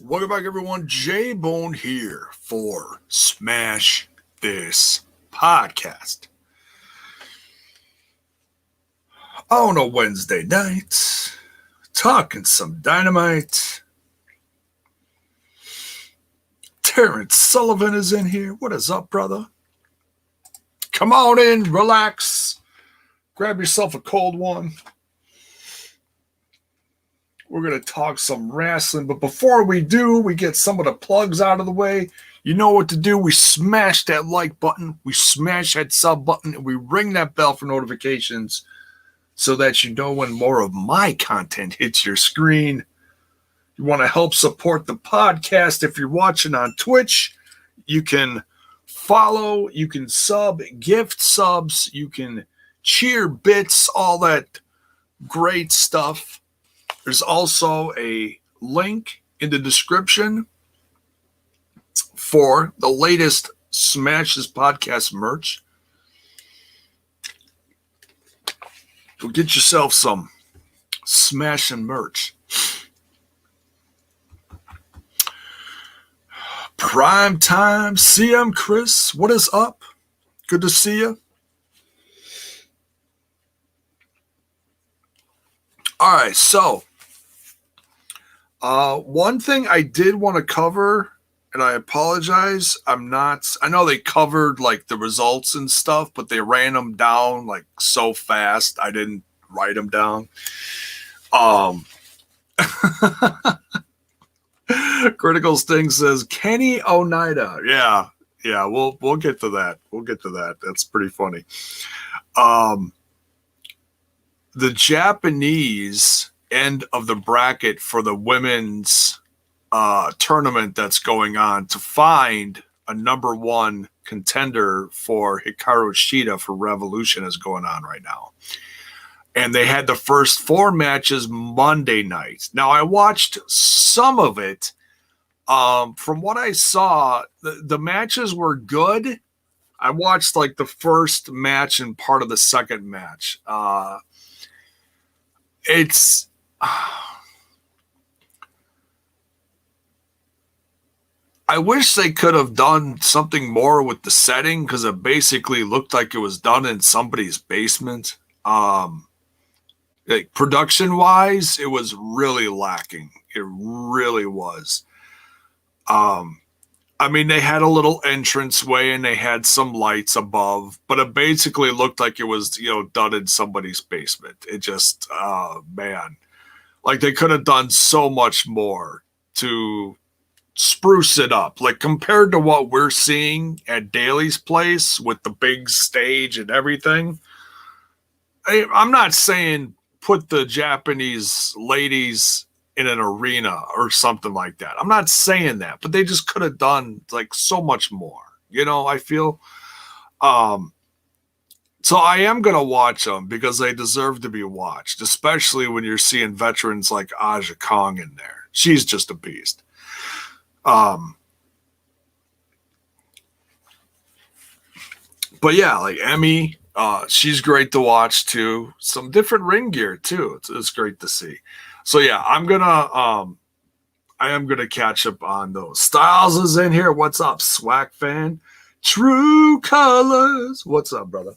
Welcome back, everyone. JAYBONE here for Smash This Podcast. On a Wednesday night, talking some Dynamite. Terrence Sullivan is in here. What is up, brother? Come on in, relax. Grab yourself a cold one. We're going to talk some wrestling, but before we do, we get some of the plugs out of the way. You know what to do. We smash that like button, we smash that sub button, and we ring that bell for notifications so that you know when more of my content hits your screen. You want to help support the podcast. If you're watching on Twitch, you can follow, you can sub, gift subs, you can cheer bits, all that great stuff. There's also a link in the description for the latest Smash This Podcast merch. Go get yourself some smashing merch. Prime time, CM Chris, what is up? Good to see you. All right, so one thing I did want to cover, and I apologize, I know they covered like the results and stuff, but they ran them down like so fast, I didn't write them down. Critical Sting says, Kenny Oneida. Yeah, we'll get to that. That's pretty funny. The Japanese end of the bracket for the women's tournament that's going on to find a number one contender for Hikaru Shida for Revolution is going on right now. And they had the first 4 matches Monday night. Now, I watched some of it. From what I saw, the matches were good. I watched like the first match and part of the second match. I wish they could have done something more with the setting because it basically looked like it was done in somebody's basement. Like production wise, it was really lacking. It really was. I mean, they had a little entranceway and they had some lights above, but it basically looked like it was, done in somebody's basement. It just, man. Like, they could have done so much more to spruce it up. Like, compared to what we're seeing at Daly's place with the big stage and everything. I'm not saying put the Japanese ladies in an arena or something like that. I'm not saying that, but they just could have done, like, so much more. I feel... So I am going to watch them because they deserve to be watched, especially when you're seeing veterans like Aja Kong in there. She's just a beast. But yeah, like Emmy, she's great to watch too. Some different ring gear too. It's great to see. So yeah, I am gonna catch up on those. Styles is in here. What's up, Swag fan? True Colors. What's up, brother?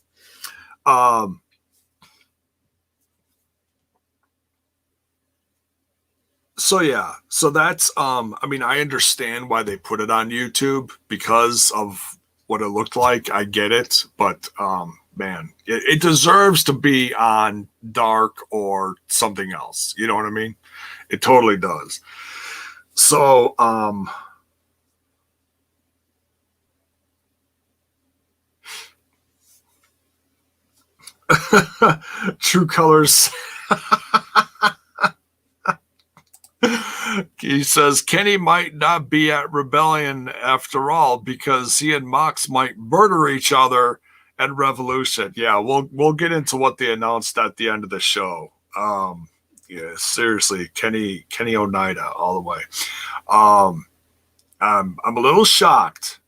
So yeah, so that's I mean, I understand why they put it on YouTube because of what it looked like. I get it, but man, it deserves to be on Dark or something else. You know what I mean? It totally does. So True Colors. He says Kenny might not be at Rebellion after all because he and Mox might murder each other at Revolution. Yeah, we'll get into what they announced at the end of the show. Yeah, seriously, Kenny Oneida all the way. I'm a little shocked.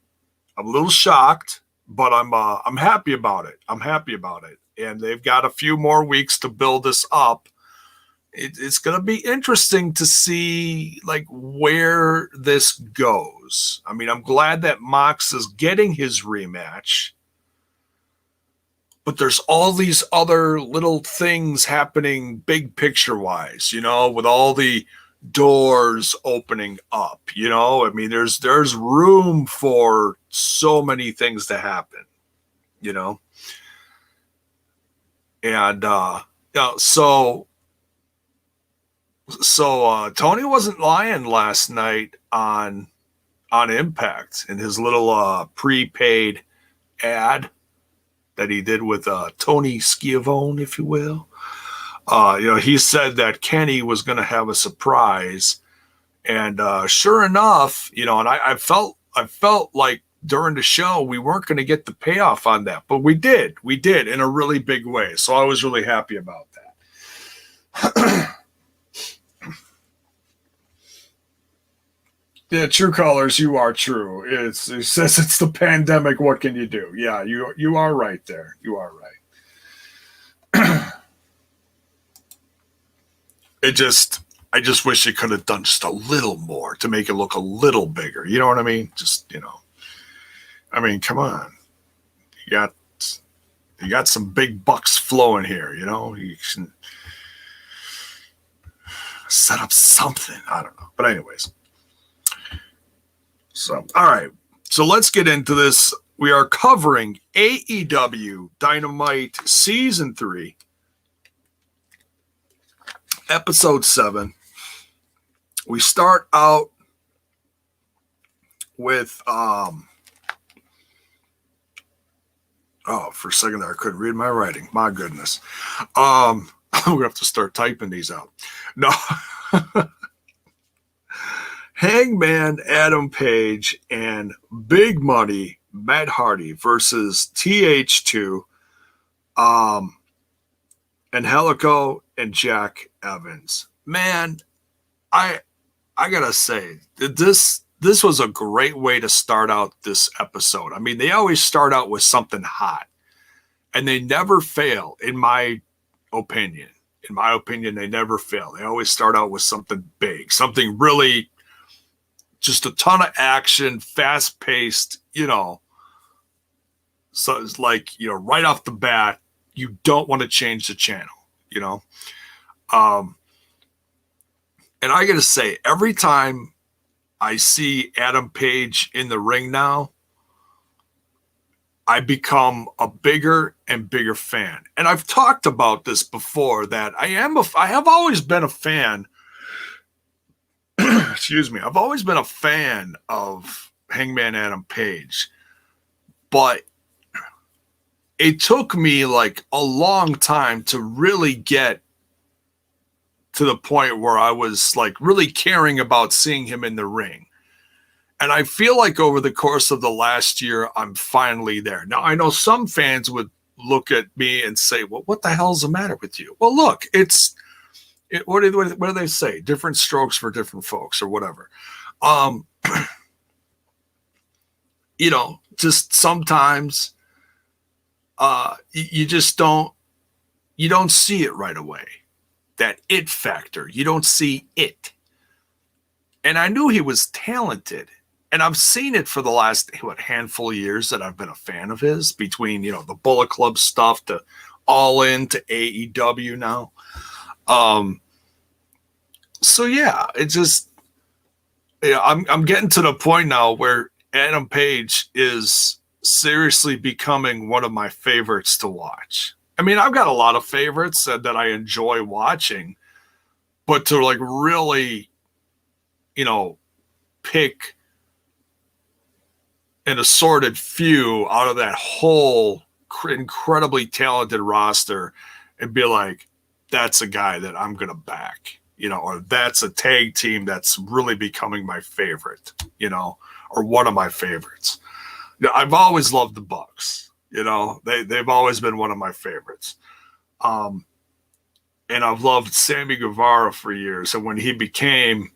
But I'm happy about it. And they've got a few more weeks to build this up. it's going to be interesting to see like where this goes. I mean, I'm glad that Mox is getting his rematch, but there's all these other little things happening big picture wise, you know, with all the doors opening up, you know. I mean, there's room for so many things to happen, you know. And so Tony wasn't lying last night on Impact in his little prepaid ad that he did with Tony Schiavone, if you will. You know, he said that Kenny was going to have a surprise, and sure enough, you know, and I felt like during the show we weren't going to get the payoff on that, but we did in a really big way. So I was really happy about that. Yeah, True Colors, you are true. It says it's the pandemic. What can you do? Yeah, you are right there. You are right. I just wish it could have done just a little more to make it look a little bigger. You know what I mean? Just, you know, I mean, come on. You got some big bucks flowing here, you know? You can set up something. I don't know. But anyways. So, all right. So let's get into this. We are covering AEW Dynamite Season 3, Episode 7. We start out with, for a second there, I couldn't read my writing. My goodness. We're going to have to start typing these out. No. Hangman Adam Page and Big Money Matt Hardy versus TH2, Angélico and Jack Evans. Man, I gotta say this was a great way to start out this episode. I mean, they always start out with something hot, and they never fail. In my opinion, they never fail. They always start out with something big, something really. Just a ton of action, fast paced, you know. So it's like, you know, right off the bat, you don't want to change the channel, you know. And I got to say, every time I see Adam Page in the ring now, I become a bigger and bigger fan. And I've talked about this before that I have always been a fan. Excuse me. I've always been a fan of Hangman Adam Page, but it took me like a long time to really get to the point where I was like really caring about seeing him in the ring. And I feel like over the course of the last year, I'm finally there. Now, I know some fans would look at me and say, well, what the hell's the matter with you? Well, look, what do they say? Different strokes for different folks or whatever. You know, just sometimes you don't see it right away. That it factor. You don't see it. And I knew he was talented. And I've seen it for the last, handful of years that I've been a fan of his, between, you know, the Bullet Club stuff to All In to AEW now. So yeah, it just, yeah, I'm getting to the point now where Adam Page is seriously becoming one of my favorites to watch. I mean, I've got a lot of favorites that I enjoy watching, but to like really, you know, pick an assorted few out of that whole incredibly talented roster and be like, that's a guy that I'm going to back, you know, or that's a tag team that's really becoming my favorite, you know, or one of my favorites. You know, I've always loved the Bucks, you know, they've always been one of my favorites. And I've loved Sammy Guevara for years. And when he became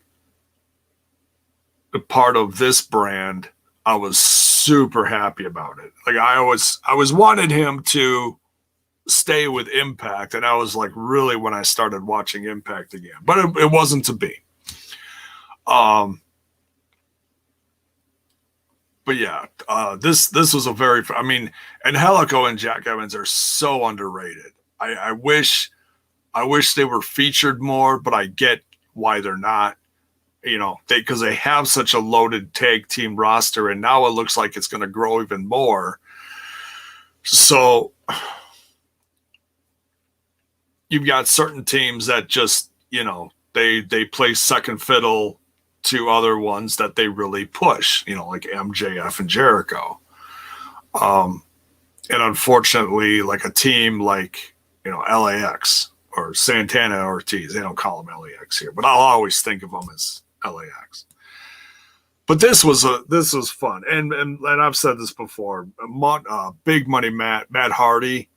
a part of this brand, I was super happy about it. Like I was wanted him to stay with Impact, and that was like really when I started watching Impact again. But it wasn't to be. But yeah, this was a very, I mean, Angélico and Jack Evans are so underrated. I wish they were featured more, but I get why they're not. You know, because they have such a loaded tag team roster, and now it looks like it's going to grow even more. So you've got certain teams that just, you know, they play second fiddle to other ones that they really push, you know, like MJF and Jericho. And unfortunately, like a team like, you know, LAX or Santana and Ortiz, they don't call them LAX here, but I'll always think of them as LAX. But this was fun. And I've said this before, Big Money Matt Hardy,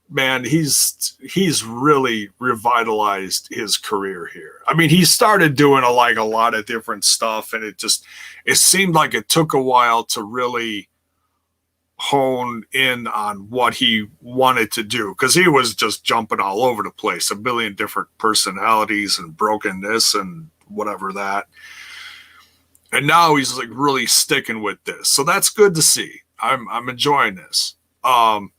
man, he's really revitalized his career here. I mean, he started doing a lot of different stuff, and it seemed like it took a while to really hone in on what he wanted to do, because he was just jumping all over the place, a billion different personalities and broken this and whatever that. And now he's like really sticking with this. So that's good to see. I'm enjoying this. And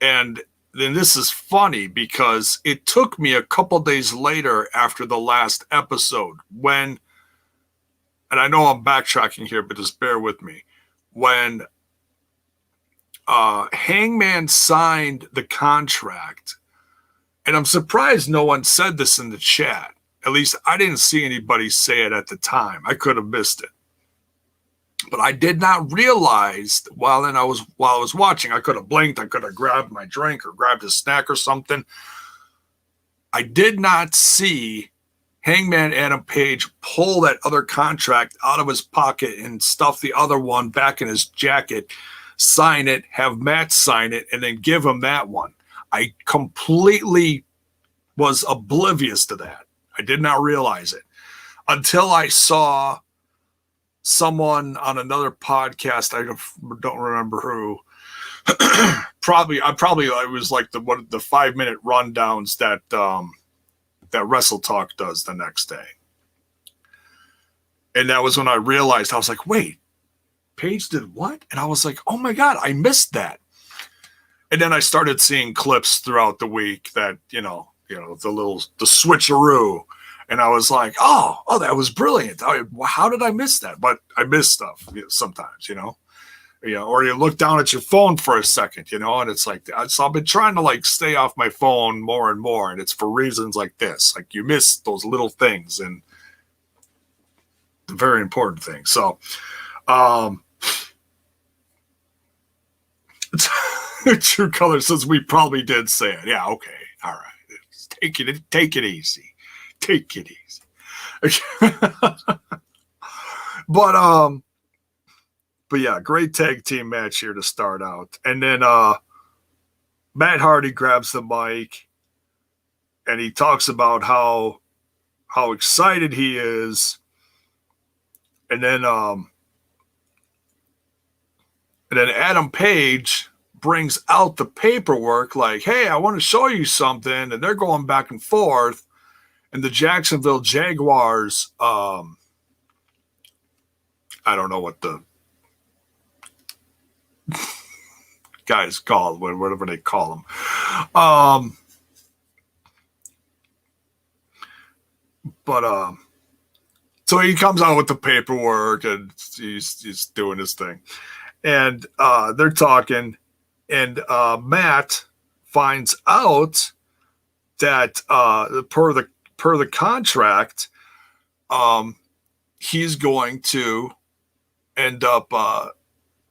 then this is funny because it took me a couple days later after the last episode when, and I know I'm backtracking here, but just bear with me, when Hangman signed the contract, and I'm surprised no one said this in the chat. At least I didn't see anybody say it at the time. I could have missed it. But I did not realize while I was watching, I could have blinked, I could have grabbed my drink or grabbed a snack or something. I did not see Hangman Adam Page pull that other contract out of his pocket and stuff the other one back in his jacket, sign it, have Matt sign it, and then give him that one. I completely was oblivious to that. I did not realize it until I saw someone on another podcast. I don't remember who. Probably it was like the 5-minute rundowns that Wrestle Talk does the next day. And that was when I realized, I was like, wait, Paige did what? And I was like, oh my God, I missed that. And then I started seeing clips throughout the week that, you know, the switcheroo. And I was like, oh, that was brilliant. How did I miss that? But I miss stuff sometimes, you know, or you look down at your phone for a second, you know, and it's like, so I've been trying to like stay off my phone more and more. And it's for reasons like this, like you miss those little things and the very important things. So, True Color says we probably did say it. Yeah. Okay. All right. Take it easy. Take it easy. But yeah, great tag team match here to start out. And then Matt Hardy grabs the mic and he talks about how excited he is. And then Adam Page brings out the paperwork like, hey, I want to show you something. And they're going back and forth. And the Jacksonville Jaguars, I don't know what the guys called, whatever they call them. So he comes out with the paperwork and he's doing his thing. And they're talking. And Matt finds out that per the contract, he's going to end up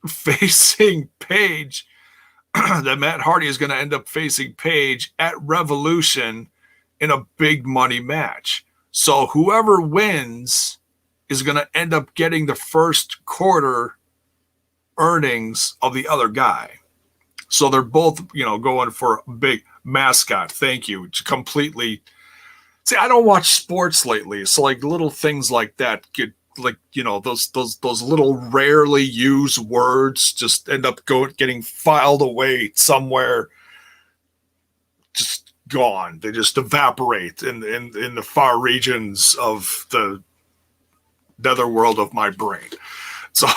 facing Page. That Matt Hardy is going to end up facing Page at Revolution in a big money match. So whoever wins is going to end up getting the first quarter earnings of the other guy. So they're both, going for a big mascot. Thank you. Completely. See, I don't watch sports lately. So like little things like that get those little rarely used words just end up getting filed away somewhere just gone. They just evaporate in the far regions of the netherworld of my brain. So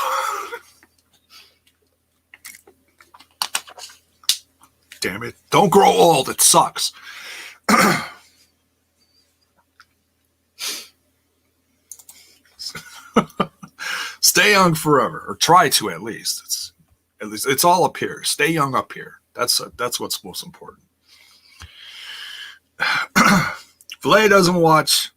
damn it. Don't grow old. It sucks. Stay young forever, or try to at least. It's all up here. Stay young up here. That's what's most important. Filet doesn't watch.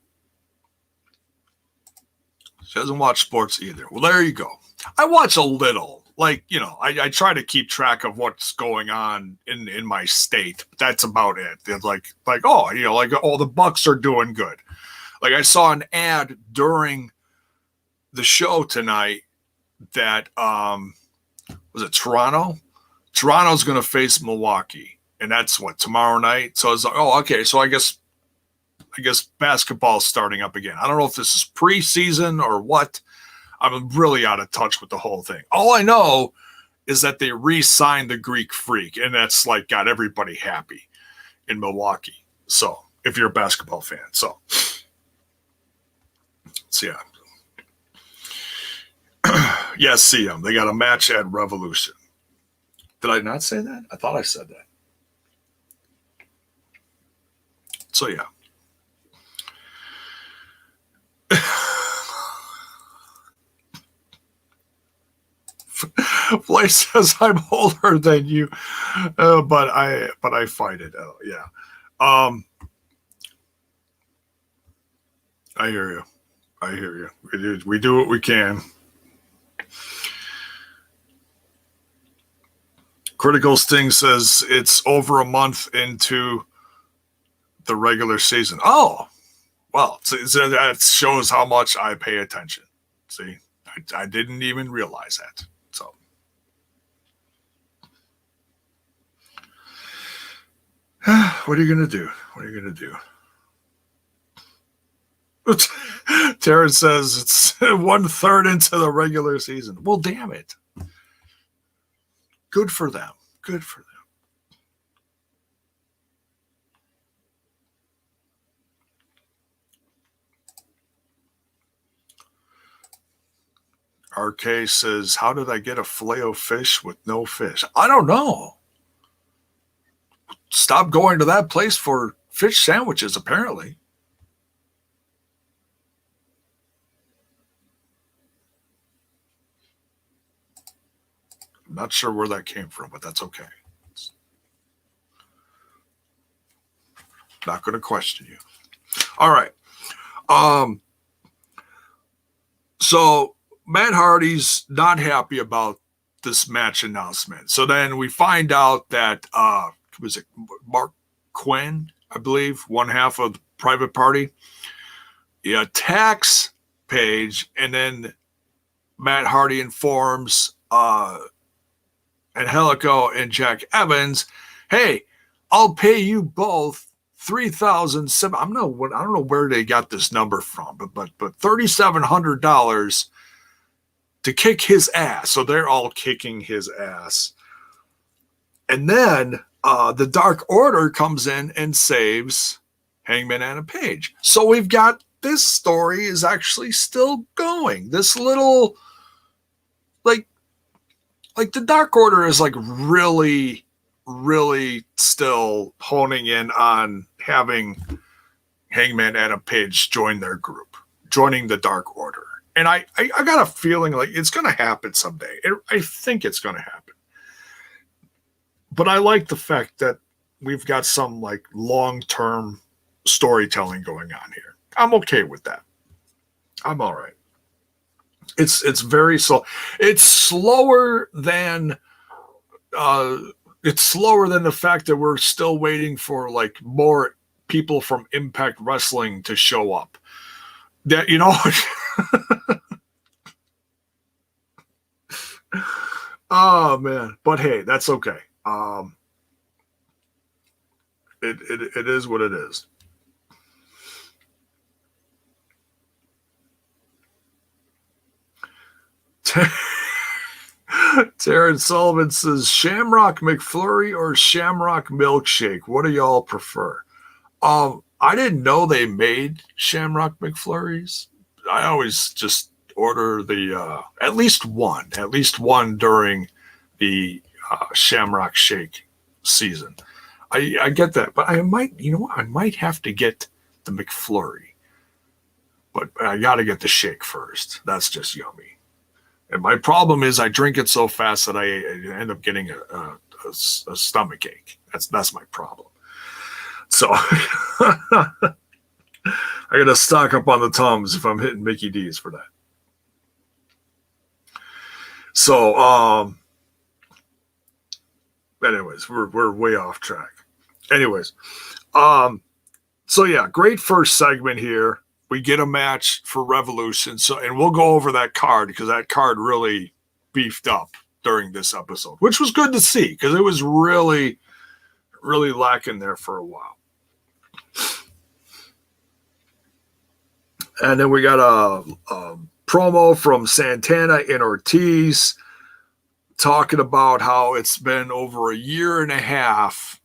She doesn't watch sports either. Well, there you go. I watch a little. Like, you know, I try to keep track of what's going on in my state. That's about it. It's like, oh, you know, like, oh, the Bucks are doing good. Like, I saw an ad during the show tonight that was it Toronto? Toronto's going to face Milwaukee, and that's what, tomorrow night. So I was like, oh, okay. So I guess basketball's starting up again. I don't know if this is preseason or what. I'm really out of touch with the whole thing. All I know is that they re-signed the Greek Freak, and that's like got everybody happy in Milwaukee. So if you're a basketball fan, so yeah. Yes, see them. They got a match at Revolution. Did I not say that? I thought I said that. So yeah. Flay says I'm older than you, but I fight it. Yeah. I hear you. I hear you. We do what we can. Critical Sting says it's over a month into the regular season. Oh, well, so that shows how much I pay attention. See, I didn't even realize that. So, what are you going to do? What are you going to do? Terrence says it's 1/3 into the regular season. Well, damn it. Good for them. Good for them. RK says, how did I get a Filet-O-Fish with no fish? I don't know. Stop going to that place for fish sandwiches, apparently. I'm not sure where that came from, but that's okay. Not going to question you. All right. So Matt Hardy's not happy about this match announcement. So then we find out that was it Mark Quinn, I believe, one half of the Private Party. He attacks Paige, and then Matt Hardy informs Angélico and Jack Evans, hey, I'll pay you both $3,700. I don't know where they got this number from, but $3,700 to kick his ass. So they're all kicking his ass. And then the Dark Order comes in and saves Hangman and Paige. So we've got this story is actually still going. This little like the Dark Order is like really, really still honing in on having Hangman and Paige join their group, joining the Dark Order. And I got a feeling like it's going to happen someday. I think it's going to happen. But I like the fact that we've got some like long-term storytelling going on here. I'm okay with that. I'm all right. It's very slow. It's slower than the fact that we're still waiting for like more people from Impact Wrestling to show up. That, you know. Oh man, but hey, that's okay. It is what it is. Terrence Sullivan says, Shamrock McFlurry or Shamrock Milkshake? What do y'all prefer? I didn't know they made Shamrock McFlurries. I always just order the at least one during the Shamrock Shake season. I get that, but I might have to get the McFlurry, but I got to get the shake first. That's just yummy. And my problem is I drink it so fast that I end up getting a stomach ache. That's my problem. So I got to stock up on the Tums if I'm hitting Mickey D's for that. So, anyways, we're way off track. Anyways, so yeah, great first segment here. We get a match for Revolution. So, and we'll go over that card because that card really beefed up during this episode, which was good to see because it was really, really lacking there for a while. And then we got a promo from Santana and Ortiz talking about how it's been over a year and a half,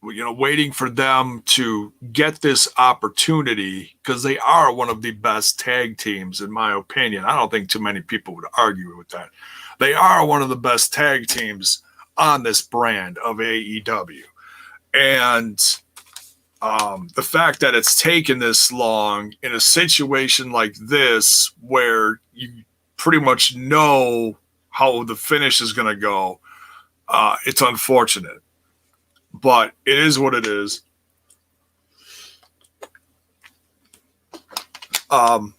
waiting for them to get this opportunity because they are one of the best tag teams, in my opinion. I don't think too many people would argue with that. They are one of the best tag teams on this brand of AEW. And the fact that it's taken this long in a situation like this where you pretty much know how the finish is going to go, it's unfortunate. But it is what it is. And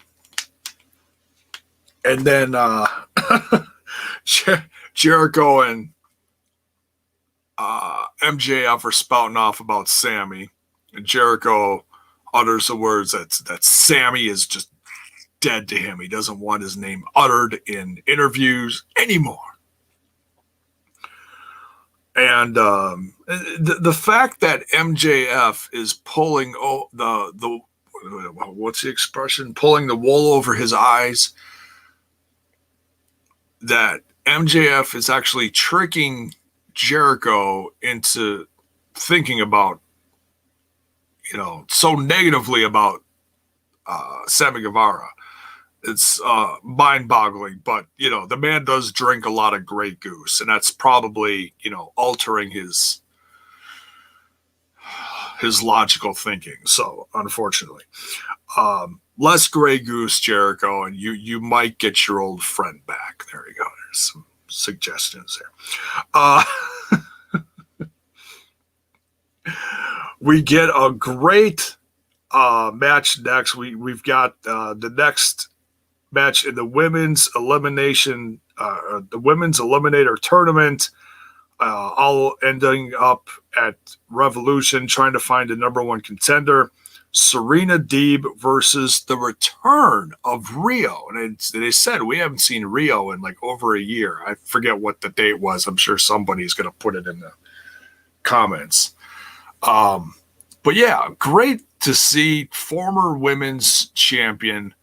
then Jericho and MJF are spouting off about Sammy. And Jericho utters the words that Sammy is just dead to him. He doesn't want his name uttered in interviews anymore. And the fact that MJF is pulling the what's the expression? Pulling the wool over his eyes. That MJF is actually tricking Jericho into thinking about, so negatively about Sammy Guevara. It's mind-boggling, but, the man does drink a lot of Grey Goose, and that's probably, altering his logical thinking. So, unfortunately. Less Grey Goose, Jericho, and you might get your old friend back. There you go. There's some suggestions there. We get a great match next. We've got the next match in the women's elimination, the women's eliminator tournament, all ending up at Revolution, trying to find a number one contender. Serena Deeb versus the return of Riho. And they said we haven't seen Riho in like over a year. I forget what the date was. I'm sure somebody's going to put it in the comments. But yeah, great to see former women's champion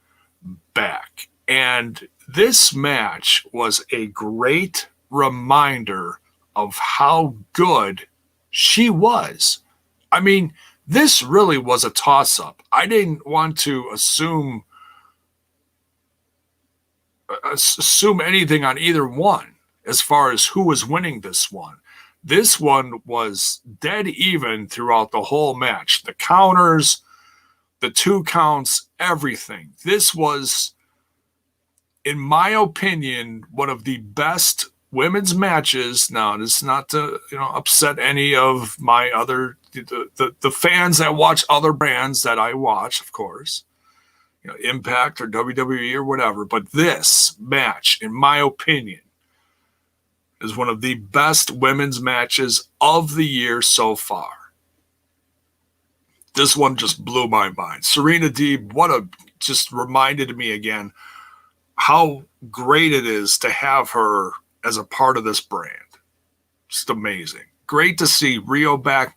back. And this match was a great reminder of how good she was. I mean, this really was a toss-up. I didn't want to assume anything on either one as far as who was winning this one. This one was dead even throughout the whole match. The counters, the 2 counts, everything. This was, in my opinion, one of the best women's matches. Now, this is not to upset any of my other the fans that watch other brands that I watch, of course, Impact or WWE or whatever. But this match, in my opinion, is one of the best women's matches of the year so far. This one just blew my mind. Serena Deeb, just reminded me again how great it is to have her as a part of this brand. Just amazing. Great to see Riho back.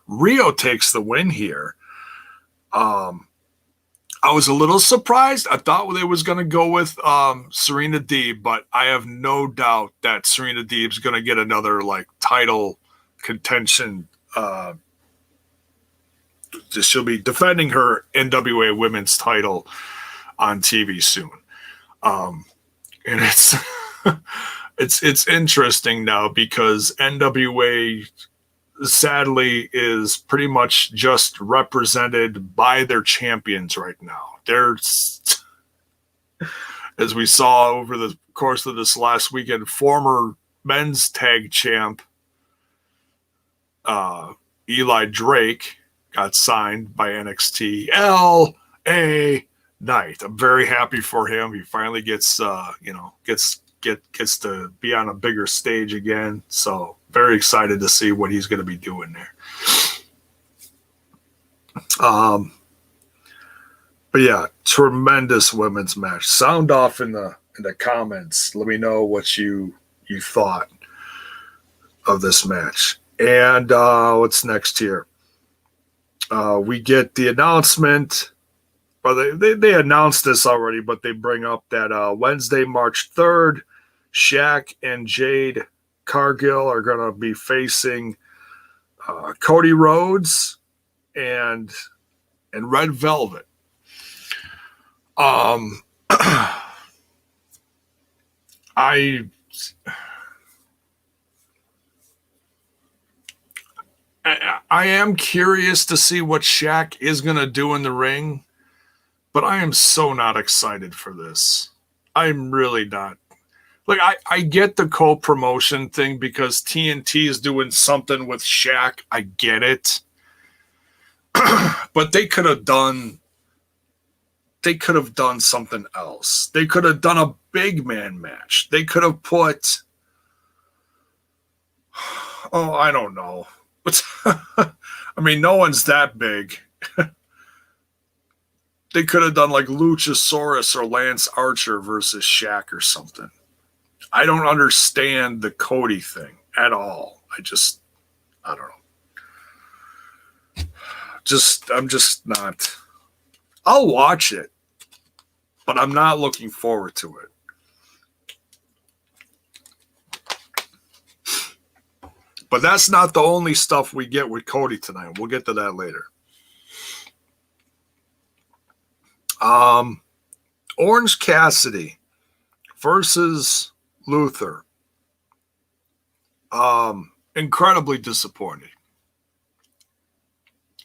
Riho takes the win here. I was a little surprised. I thought they was going to go with Serena Deeb, but I have no doubt that Serena Deeb's going to get another like title contention. She'll be defending her NWA Women's title on TV soon, and it's it's interesting now because NWA sadly is pretty much just represented by their champions right now. There's, as we saw over the course of this last weekend, former men's tag champ Eli Drake got signed by NXT. L.A. Knight. I'm very happy for him. He finally gets to be on a bigger stage again. So very excited to see what he's going to be doing there. But yeah, tremendous women's match. Sound off in the comments. Let me know what you thought of this match. And what's next here? We get the announcement. Well, they announced this already, but they bring up that Wednesday, March 3rd, Shaq and Jade Cargill are going to be facing Cody Rhodes and Red Velvet. I am curious to see what Shaq is going to do in the ring, but I am so not excited for this. I'm really not. Like, I get the co-promotion thing because TNT is doing something with Shaq. I get it. But they could have done something else. They could have done a big man match. They could have put, I don't know. I mean, no one's that big. They could have done like Luchasaurus or Lance Archer versus Shaq or something. I don't understand the Cody thing at all. I don't know. I'm just not. I'll watch it, but I'm not looking forward to it. But that's not the only stuff we get with Cody tonight. We'll get to that later. Orange Cassidy versus Luther. Incredibly disappointing.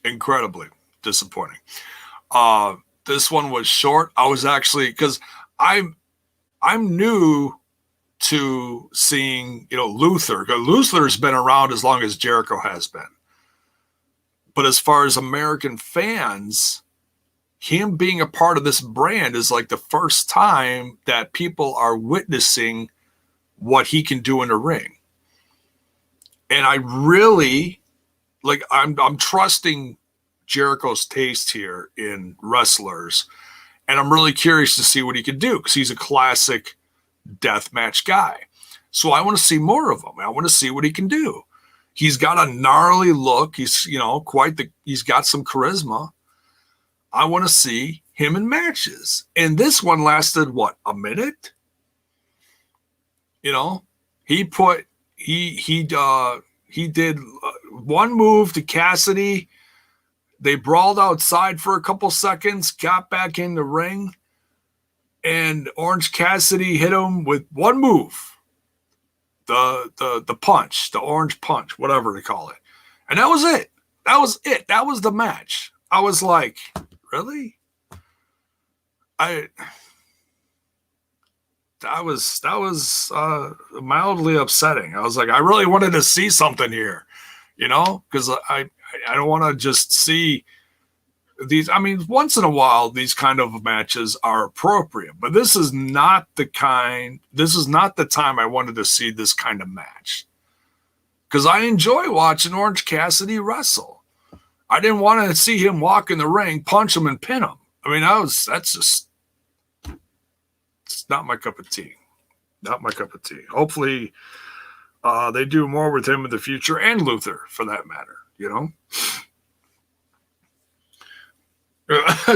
Incredibly disappointing. This one was short. I was actually, because I'm new to seeing, Luther. Luther's been around as long as Jericho has been. But as far as American fans, him being a part of this brand is like the first time that people are witnessing what he can do in the ring. And I really, I'm trusting Jericho's taste here in wrestlers. And I'm really curious to see what he can do because he's a classic deathmatch guy. So I want to see more of him. I want to see what he can do. He's got a gnarly look. He's, he's got some charisma. I want to see him in matches. And this one lasted, a minute? He did one move to Cassidy. They brawled outside for a couple seconds, got back in the ring, and Orange Cassidy hit him with one move. The punch, the orange punch, whatever they call it. And that was it. That was it. That was the match. I was like, really? That was mildly upsetting. I was like, I really wanted to see something here, because I don't want to just see these. I mean, once in a while, these kind of matches are appropriate, but this is not the time I wanted to see this kind of match. Because I enjoy watching Orange Cassidy wrestle. I didn't want to see him walk in the ring, punch him, and pin him. I mean, it's not my cup of tea. Not my cup of tea. Hopefully, they do more with him in the future, and Luther, for that matter,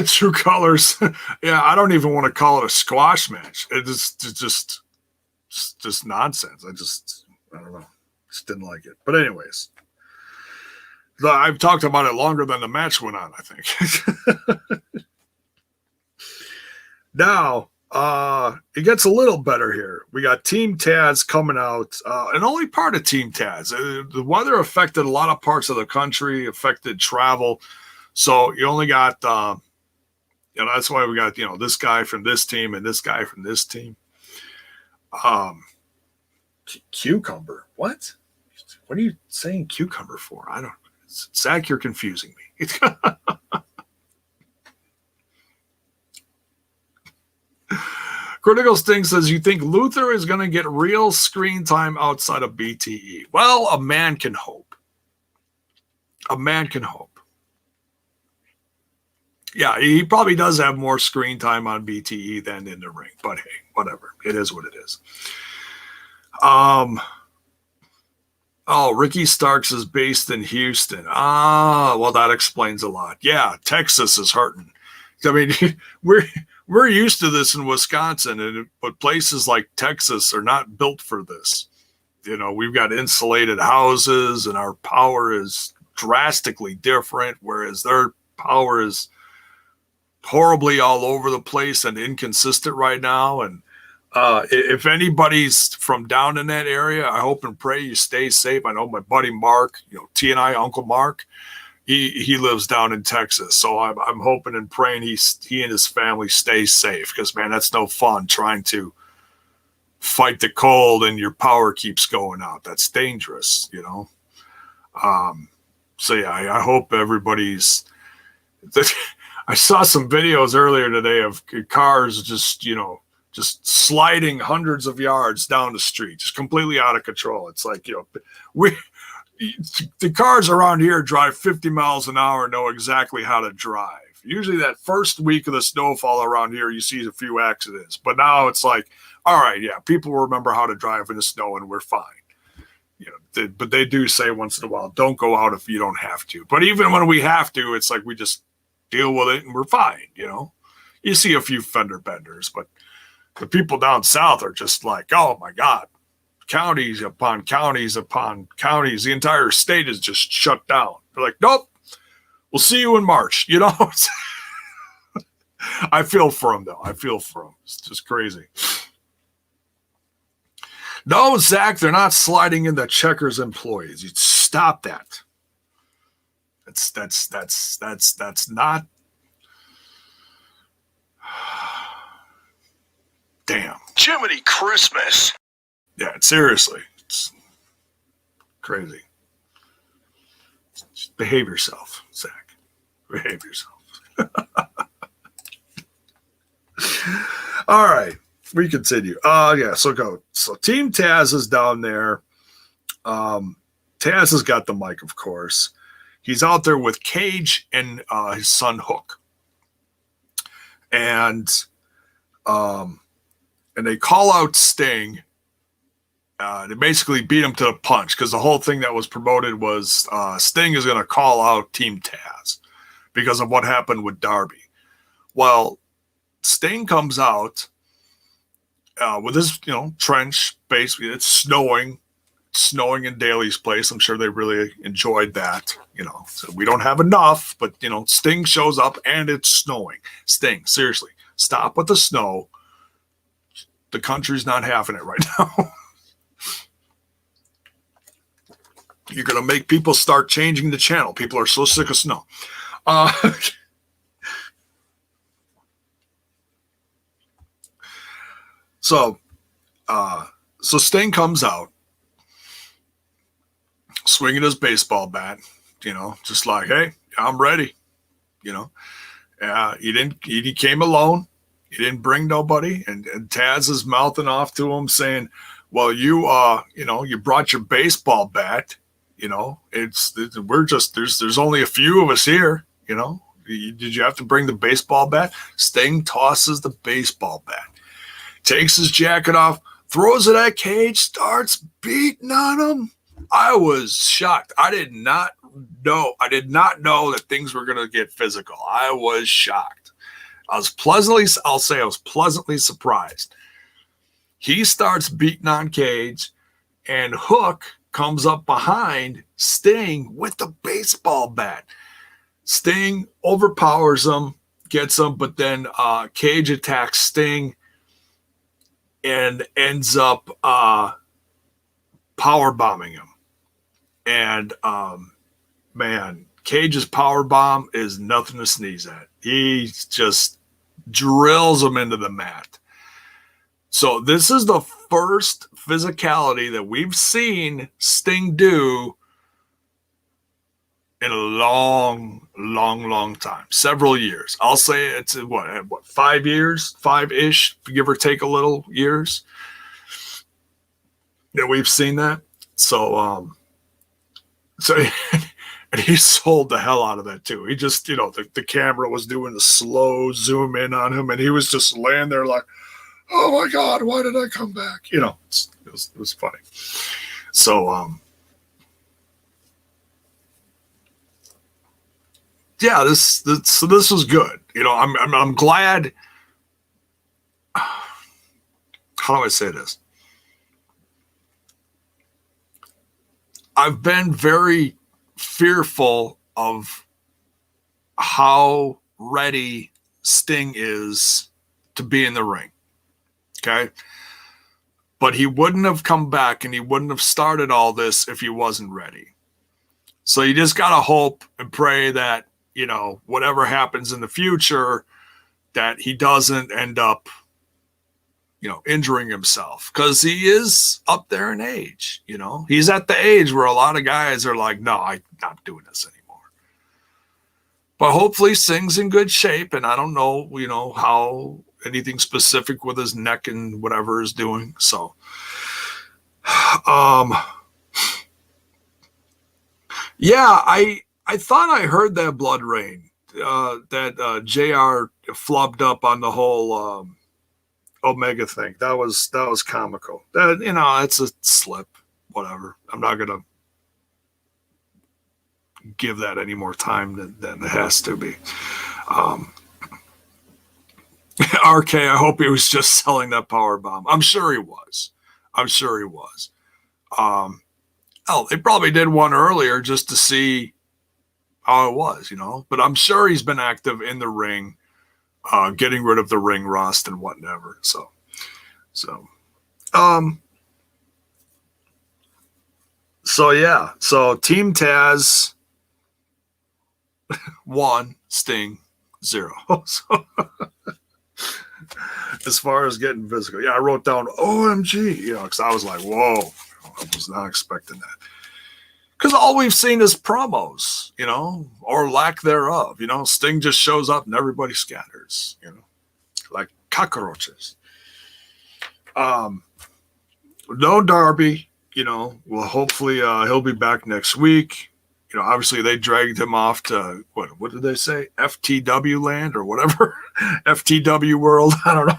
True colors. Yeah, I don't even want to call it a squash match. It's just nonsense. I don't know. Just didn't like it. But anyways, I've talked about it longer than the match went on, I think. Now, it gets a little better here. We got Team Taz coming out, and only part of Team Taz. The weather affected a lot of parts of the country, affected travel. So you only got, that's why we got, this guy from this team and this guy from this team. Cucumber. What? What are you saying cucumber for? I don't. Zach, you're confusing me. Critical Sting says, you think Luther is going to get real screen time outside of BTE? Well, a man can hope. A man can hope. Yeah, he probably does have more screen time on BTE than in the ring. But hey, whatever. It is what it is. Ricky Starks is based in Houston. Well, that explains a lot. Yeah, Texas is hurting. I mean, we're used to this in Wisconsin, but places like Texas are not built for this. We've got insulated houses, and our power is drastically different, whereas their power is horribly all over the place and inconsistent right now. And if anybody's from down in that area, I hope and pray you stay safe. I know my buddy Mark, T&I Uncle Mark, he lives down in Texas. So I'm hoping and praying he and his family stay safe, because, man, that's no fun trying to fight the cold and your power keeps going out. That's dangerous, So, yeah, I hope everybody's – I saw some videos earlier today of cars just sliding hundreds of yards down the street, just completely out of control. It's like, the cars around here drive 50 miles an hour and know exactly how to drive. Usually that first week of the snowfall around here, you see a few accidents. But now it's like, all right, yeah, people remember how to drive in the snow and we're fine. But they do say once in a while, don't go out if you don't have to. But even when we have to, it's like we just deal with it and we're fine, You see a few fender benders, but the people down south are just like, oh my God, counties upon counties upon counties. The entire state is just shut down. They're like, nope, we'll see you in March. I feel for them, though. I feel for them. It's just crazy. No, Zach, they're not sliding into Checkers employees. You stop that. That's not. Damn. Jiminy Christmas. Yeah, seriously. It's crazy. Just behave yourself, Zach. Behave yourself. All right. We continue. Yeah, so go. So Team Taz is down there. Taz has got the mic, of course. He's out there with Cage and his son Hook. And they call out Sting. They basically beat him to the punch, because the whole thing that was promoted was Sting is going to call out Team Taz because of what happened with Darby. Well, Sting comes out with his, trench. Basically, it's snowing in Daly's place. I'm sure they really enjoyed that. So we don't have enough, but Sting shows up and it's snowing. Sting, seriously, stop with the snow. The country's not having it right now. You're going to make people start changing the channel. People are so sick of snow. So Sting comes out, swinging his baseball bat, just like, hey, I'm ready. He came alone. He didn't bring nobody. And Taz is mouthing off to him saying, well, you brought your baseball bat. There's only a few of us here. Did you have to bring the baseball bat? Sting tosses the baseball bat, takes his jacket off, throws it at Cage, starts beating on him. I was shocked. I did not know. I did not know that things were going to get physical. I was shocked. I was pleasantly surprised. He starts beating on Cage, and Hook comes up behind Sting with the baseball bat. Sting overpowers him, gets him, but then Cage attacks Sting and ends up power bombing him. And man, Cage's power bomb is nothing to sneeze at. He just drills him into the mat. So this is the first physicality that we've seen Sting do in a long time, several years. I'll say it's what 5 years, 5-ish, give or take a little years that we've seen that. So and he sold the hell out of that too. He just, the camera was doing the slow zoom in on him, and he was just laying there like, oh my God, why did I come back? It was funny. So, yeah, this was good. I'm glad. How do I say this? I've been very fearful of how ready Sting is to be in the ring. Okay. But he wouldn't have come back and he wouldn't have started all this if he wasn't ready. So you just got to hope and pray that, whatever happens in the future, that he doesn't end up, injuring himself, because he is up there in age. He's at the age where a lot of guys are like, no, I'm not doing this anymore. But hopefully Sting's in good shape, and I don't know, how anything specific with his neck and whatever is doing. So, yeah, I thought I heard that blood rain, that JR flubbed up on the whole Omega thing. That was comical. It's a slip. Whatever. I'm not gonna give that any more time than it has to be. RK, I hope he was just selling that power bomb. I'm sure he was. They probably did one earlier just to see how it was, But I'm sure he's been active in the ring, getting rid of the ring rust and whatever. So yeah. So Team Taz 1, Sting 0. So as far as getting physical, yeah, I wrote down OMG, because I was like, whoa, I was not expecting that. Because all we've seen is promos, or lack thereof. Sting just shows up and everybody scatters, like cockroaches. No Darby, well, hopefully he'll be back next week. Obviously they dragged him off to, what did they say? FTW land or whatever? FTW world. I don't know.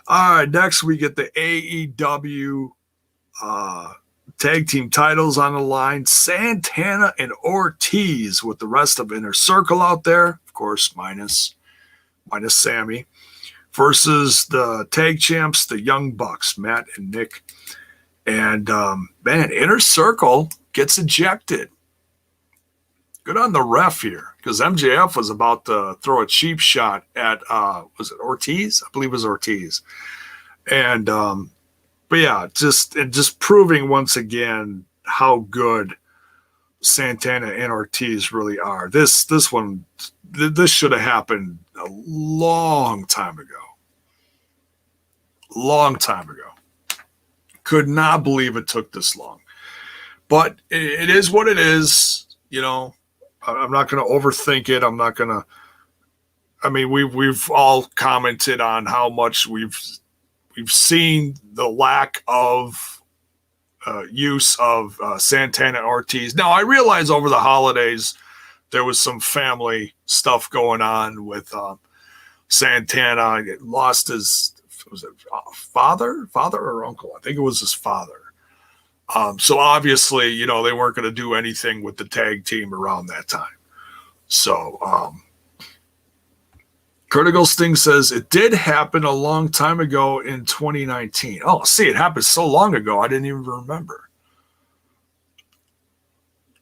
All right, next we get the AEW tag team titles on the line. Santana and Ortiz with the rest of Inner Circle out there, of course, minus Sammy, versus the tag champs, the Young Bucks, Matt and Nick. And man, Inner Circle gets ejected. Good on the ref here, because MJF was about to throw a cheap shot at was it Ortiz? I believe it was Ortiz. And but yeah, just proving once again how good Santana and Ortiz really are. This should have happened a long time ago. Could not believe it took this long. But it is what it is, I'm not going to overthink it. I'm not going to. I mean, we've all commented on how much we've seen the lack of use of Santana and Ortiz. Now, I realize over the holidays there was some family stuff going on with Santana. He lost his, was it father or uncle? I think it was his father. So obviously, you know, they weren't going to do anything with the tag team around that time. So, Critical Sting says it did happen a long time ago in 2019. Oh, see, it happened so long ago, I didn't even remember.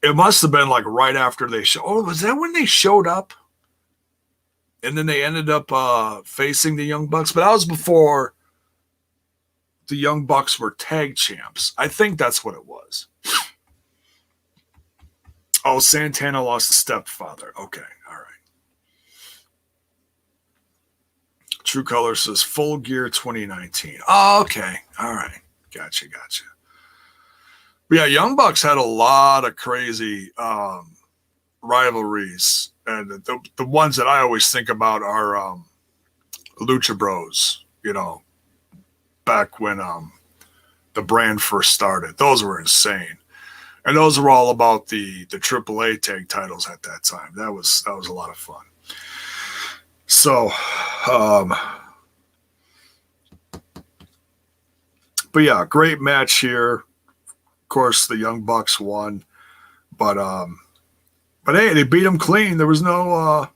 It must have been like right after they showed. Oh, was that when they showed up? And then they ended up facing the Young Bucks, but that was before the Young Bucks were tag champs. I think that's what it was. Oh, Santana lost a stepfather. Okay, all right. True Color says Full Gear 2019. Oh, okay, all right. Gotcha. But yeah, Young Bucks had a lot of crazy rivalries. And the ones that I always think about are Lucha Bros, you know, back when the brand first started. Those were insane. And those were all about the AAA tag titles at that time. That was a lot of fun. So, but yeah, great match here. Of course, the Young Bucks won, but hey, they beat them clean. There was no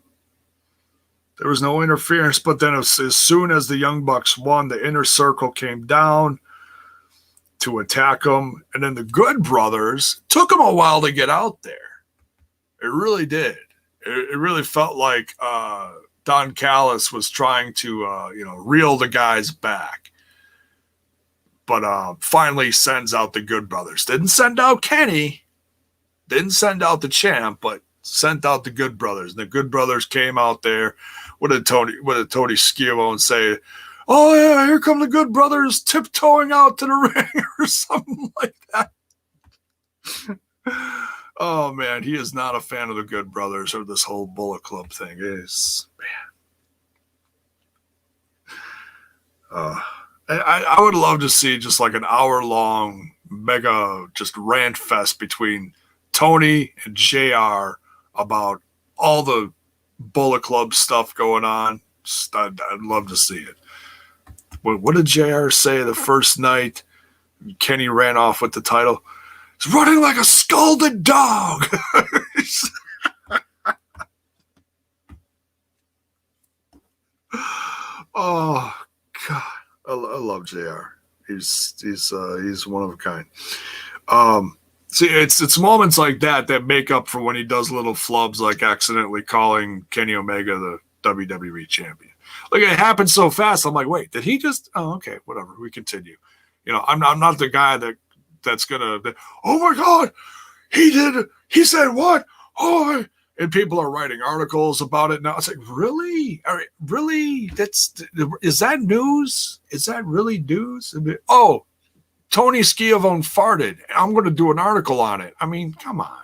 interference. But then as soon as the Young Bucks won, the Inner Circle came down to attack them, and then the Good Brothers took them a while to get out there. It really did. It really felt like Don Callis was trying to reel the guys back, but finally sends out the Good Brothers. Didn't send out Kenny. Didn't send out the champ, but sent out the Good Brothers. And the Good Brothers came out there. What did Tony Schiavone say? Oh, yeah, here come the Good Brothers tiptoeing out to the ring or something like that. Oh, man, he is not a fan of the Good Brothers or this whole Bullet Club thing. It is, man. I would love to see just like an hour-long mega just rant fest between Tony and JR about all the Bullet Club stuff going on. I'd love to see it. What did JR say the first night Kenny ran off with the title? He's running like a scalded dog. Oh, God. I love JR. He's one of a kind. See, it's moments like that make up for when he does little flubs like accidentally calling Kenny Omega the WWE champion. Like, it happened so fast. I'm like, wait, did he just? Oh, okay, whatever. We continue. You know, I'm not the guy that's gonna. Oh my God, he did. He said what? Oh, and people are writing articles about it now. It's like, really? All right, really? Is that news? Is that really news? Oh, Tony Schiavone farted. I'm going to do an article on it. I mean, come on.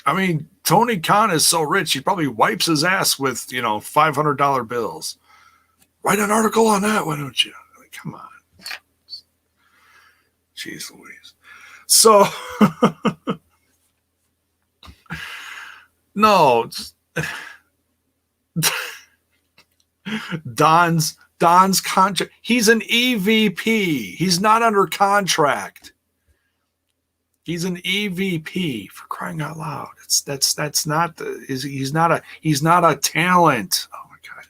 I mean, Tony Khan is so rich, he probably wipes his ass with, $500 bills. Write an article on that, why don't you? I mean, come on. Jeez Louise. So, no. Don's contract. He's an EVP. He's not under contract. He's an EVP, for crying out loud. That's not he's not a talent. Oh my God.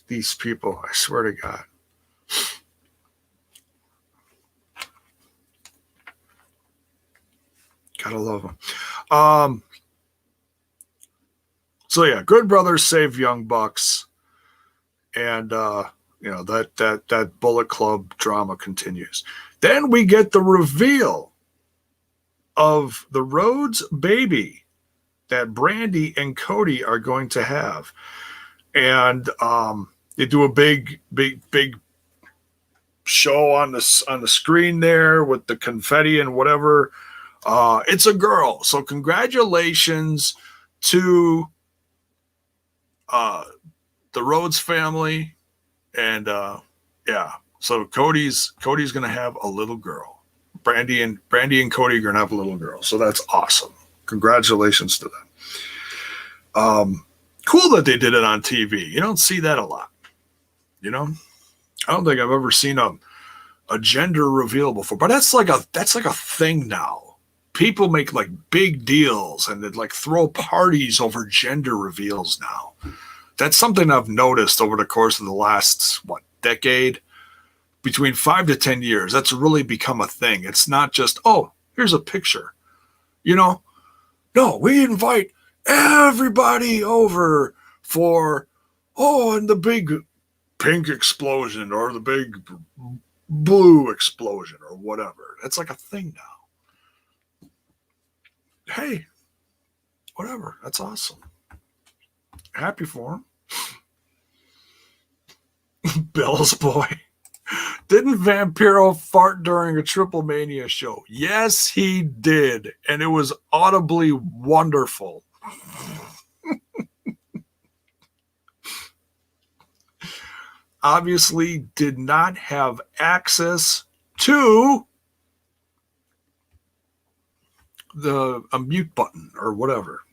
These people, I swear to God. Gotta love them. So yeah, Good Brothers save Young Bucks, and that Bullet Club drama continues. Then we get the reveal of the Rhodes baby that Brandy and Cody are going to have, and they do a big show on the screen there with the confetti and whatever. It's a girl, so congratulations to the Rhodes family, and yeah, so Cody's gonna have a little girl. Brandy and Cody are gonna have a little girl, so that's awesome. Congratulations to them. Cool that they did it on TV. You don't see that a lot. You know, I don't think I've ever seen a gender reveal before, but that's like a thing now. People make like big deals and they like throw parties over gender reveals now. That's something I've noticed over the course of the last decade, between 5 to 10 years. That's really become a thing. It's not just, oh, here's a picture. You know, no, we invite everybody over for, and the big pink explosion or the big blue explosion or whatever. That's like a thing now. Hey, whatever. That's awesome. Happy for him. Bill's boy. Didn't Vampiro fart during a Triple Mania show? Yes, he did. And it was audibly wonderful. Obviously did not have access to a mute button or whatever.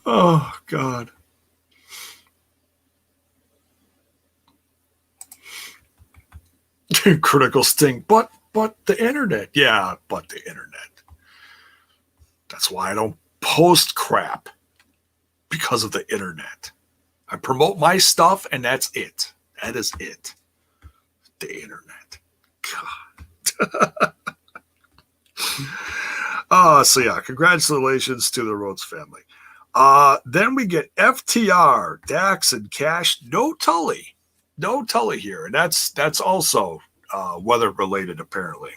Oh, God. Critical sting. But the internet. Yeah, but the internet. That's why I don't post crap. Because of the internet. I promote my stuff and that's it. That is it. The internet. God. So yeah, congratulations to the Rhodes family. Then we get FTR, Dax, and Cash. No Tully. No Tully here. And that's also weather related, apparently.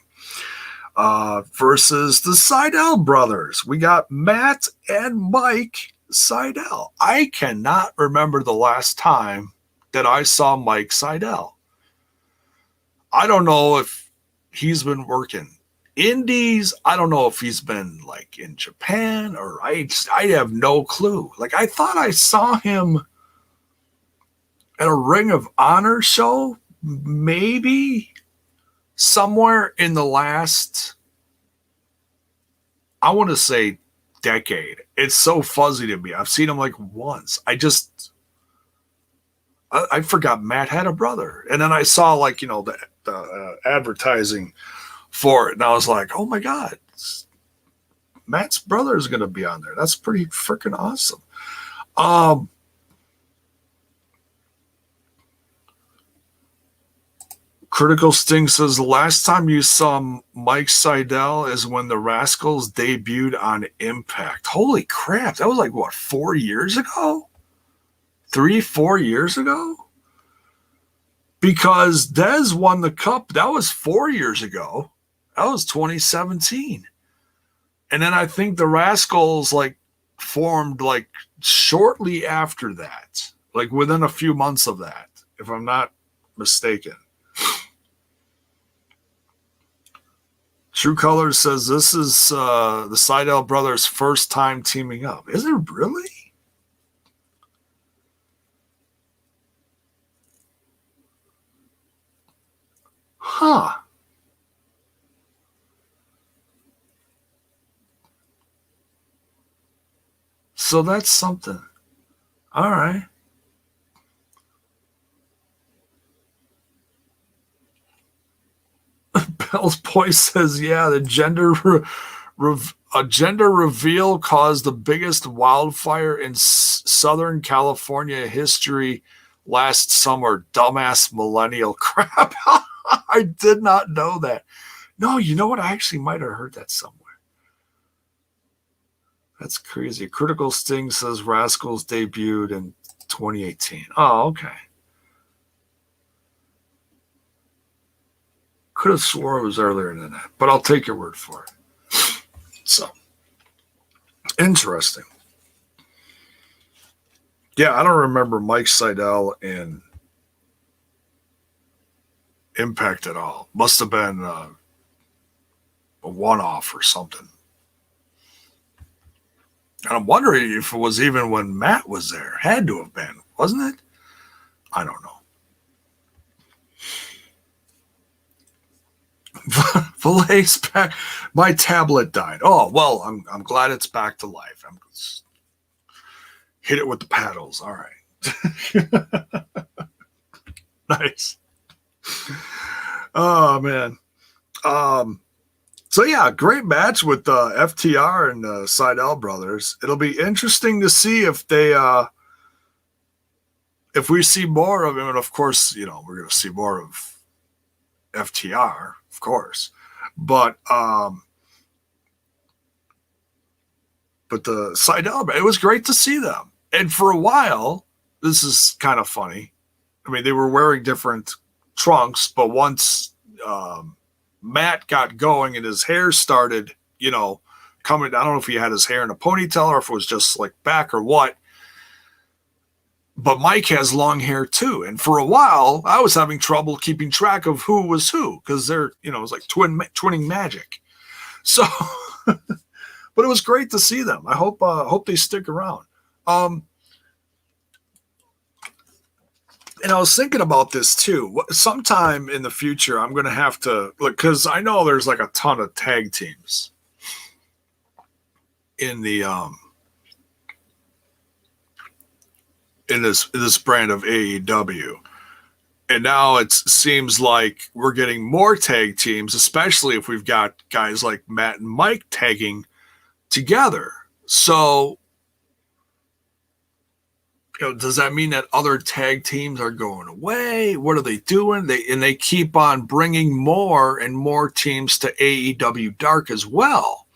Versus the Sydal brothers. We got Matt and Mike Sydal. I cannot remember the last time that I saw Mike Sydal. I don't know if he's been working indies. I don't know if he's been like in Japan or I have no clue. Like I thought I saw him at a Ring of Honor show, maybe somewhere in the last, I want to say decade. It's so fuzzy to me. I've seen him like once. I forgot Matt had a brother. And then I saw like, the advertising for it. And I was like, oh my God, Matt's brother is going to be on there. That's pretty freaking awesome. Critical Sting says the last time you saw Mike Sydal is when the Rascals debuted on Impact. Holy crap. That was like, 4 years ago? 3-4 years ago? Because Dez won the cup. That was 4 years ago. That was 2017. And then I think the Rascals formed shortly after that. Like within a few months of that, if I'm not mistaken. True Colors says this is the Sydal brothers' first time teaming up. Is it really? Huh. So that's something. All right. Bell's boy says, yeah, the gender reveal caused the biggest wildfire in Southern California history last summer. Dumbass millennial crap. I did not know that. No, you know what? I actually might have heard that somewhere. That's crazy. Critical Sting says Rascals debuted in 2018. Oh, okay. Could have swore it was earlier than that, but I'll take your word for it. So, interesting. Yeah, I don't remember Mike Sydal in Impact at all. Must have been a one-off or something. And I'm wondering if it was even when Matt was there. Had to have been, wasn't it? I don't know. Fille's back. My tablet died. Oh, well, I'm glad it's back to life. Hit it with the paddles. All right. Nice. Oh, man. So, yeah, great match with FTR and the Sydal brothers. It'll be interesting to see if they if we see more of him. And, of course, you know, we're going to see more of FTR, of course. But the Sydal, it was great to see them. And for a while, this is kind of funny. I mean, they were wearing different trunks, but once Matt got going and his hair started, you know, coming, I don't know if he had his hair in a ponytail or if it was just like back or what. But Mike has long hair too. And for a while, I was having trouble keeping track of who was who because they're, you know, it was like twinning magic. So, but it was great to see them. I hope they stick around. And I was thinking about this too. Sometime in the future, I'm going to have to look because I know there's like a ton of tag teams in the in this brand of AEW, and now it seems like we're getting more tag teams, especially if we've got guys like Matt and Mike tagging together. So, you know, does that mean that other tag teams are going away? What are they doing? They keep on bringing more and more teams to AEW Dark as well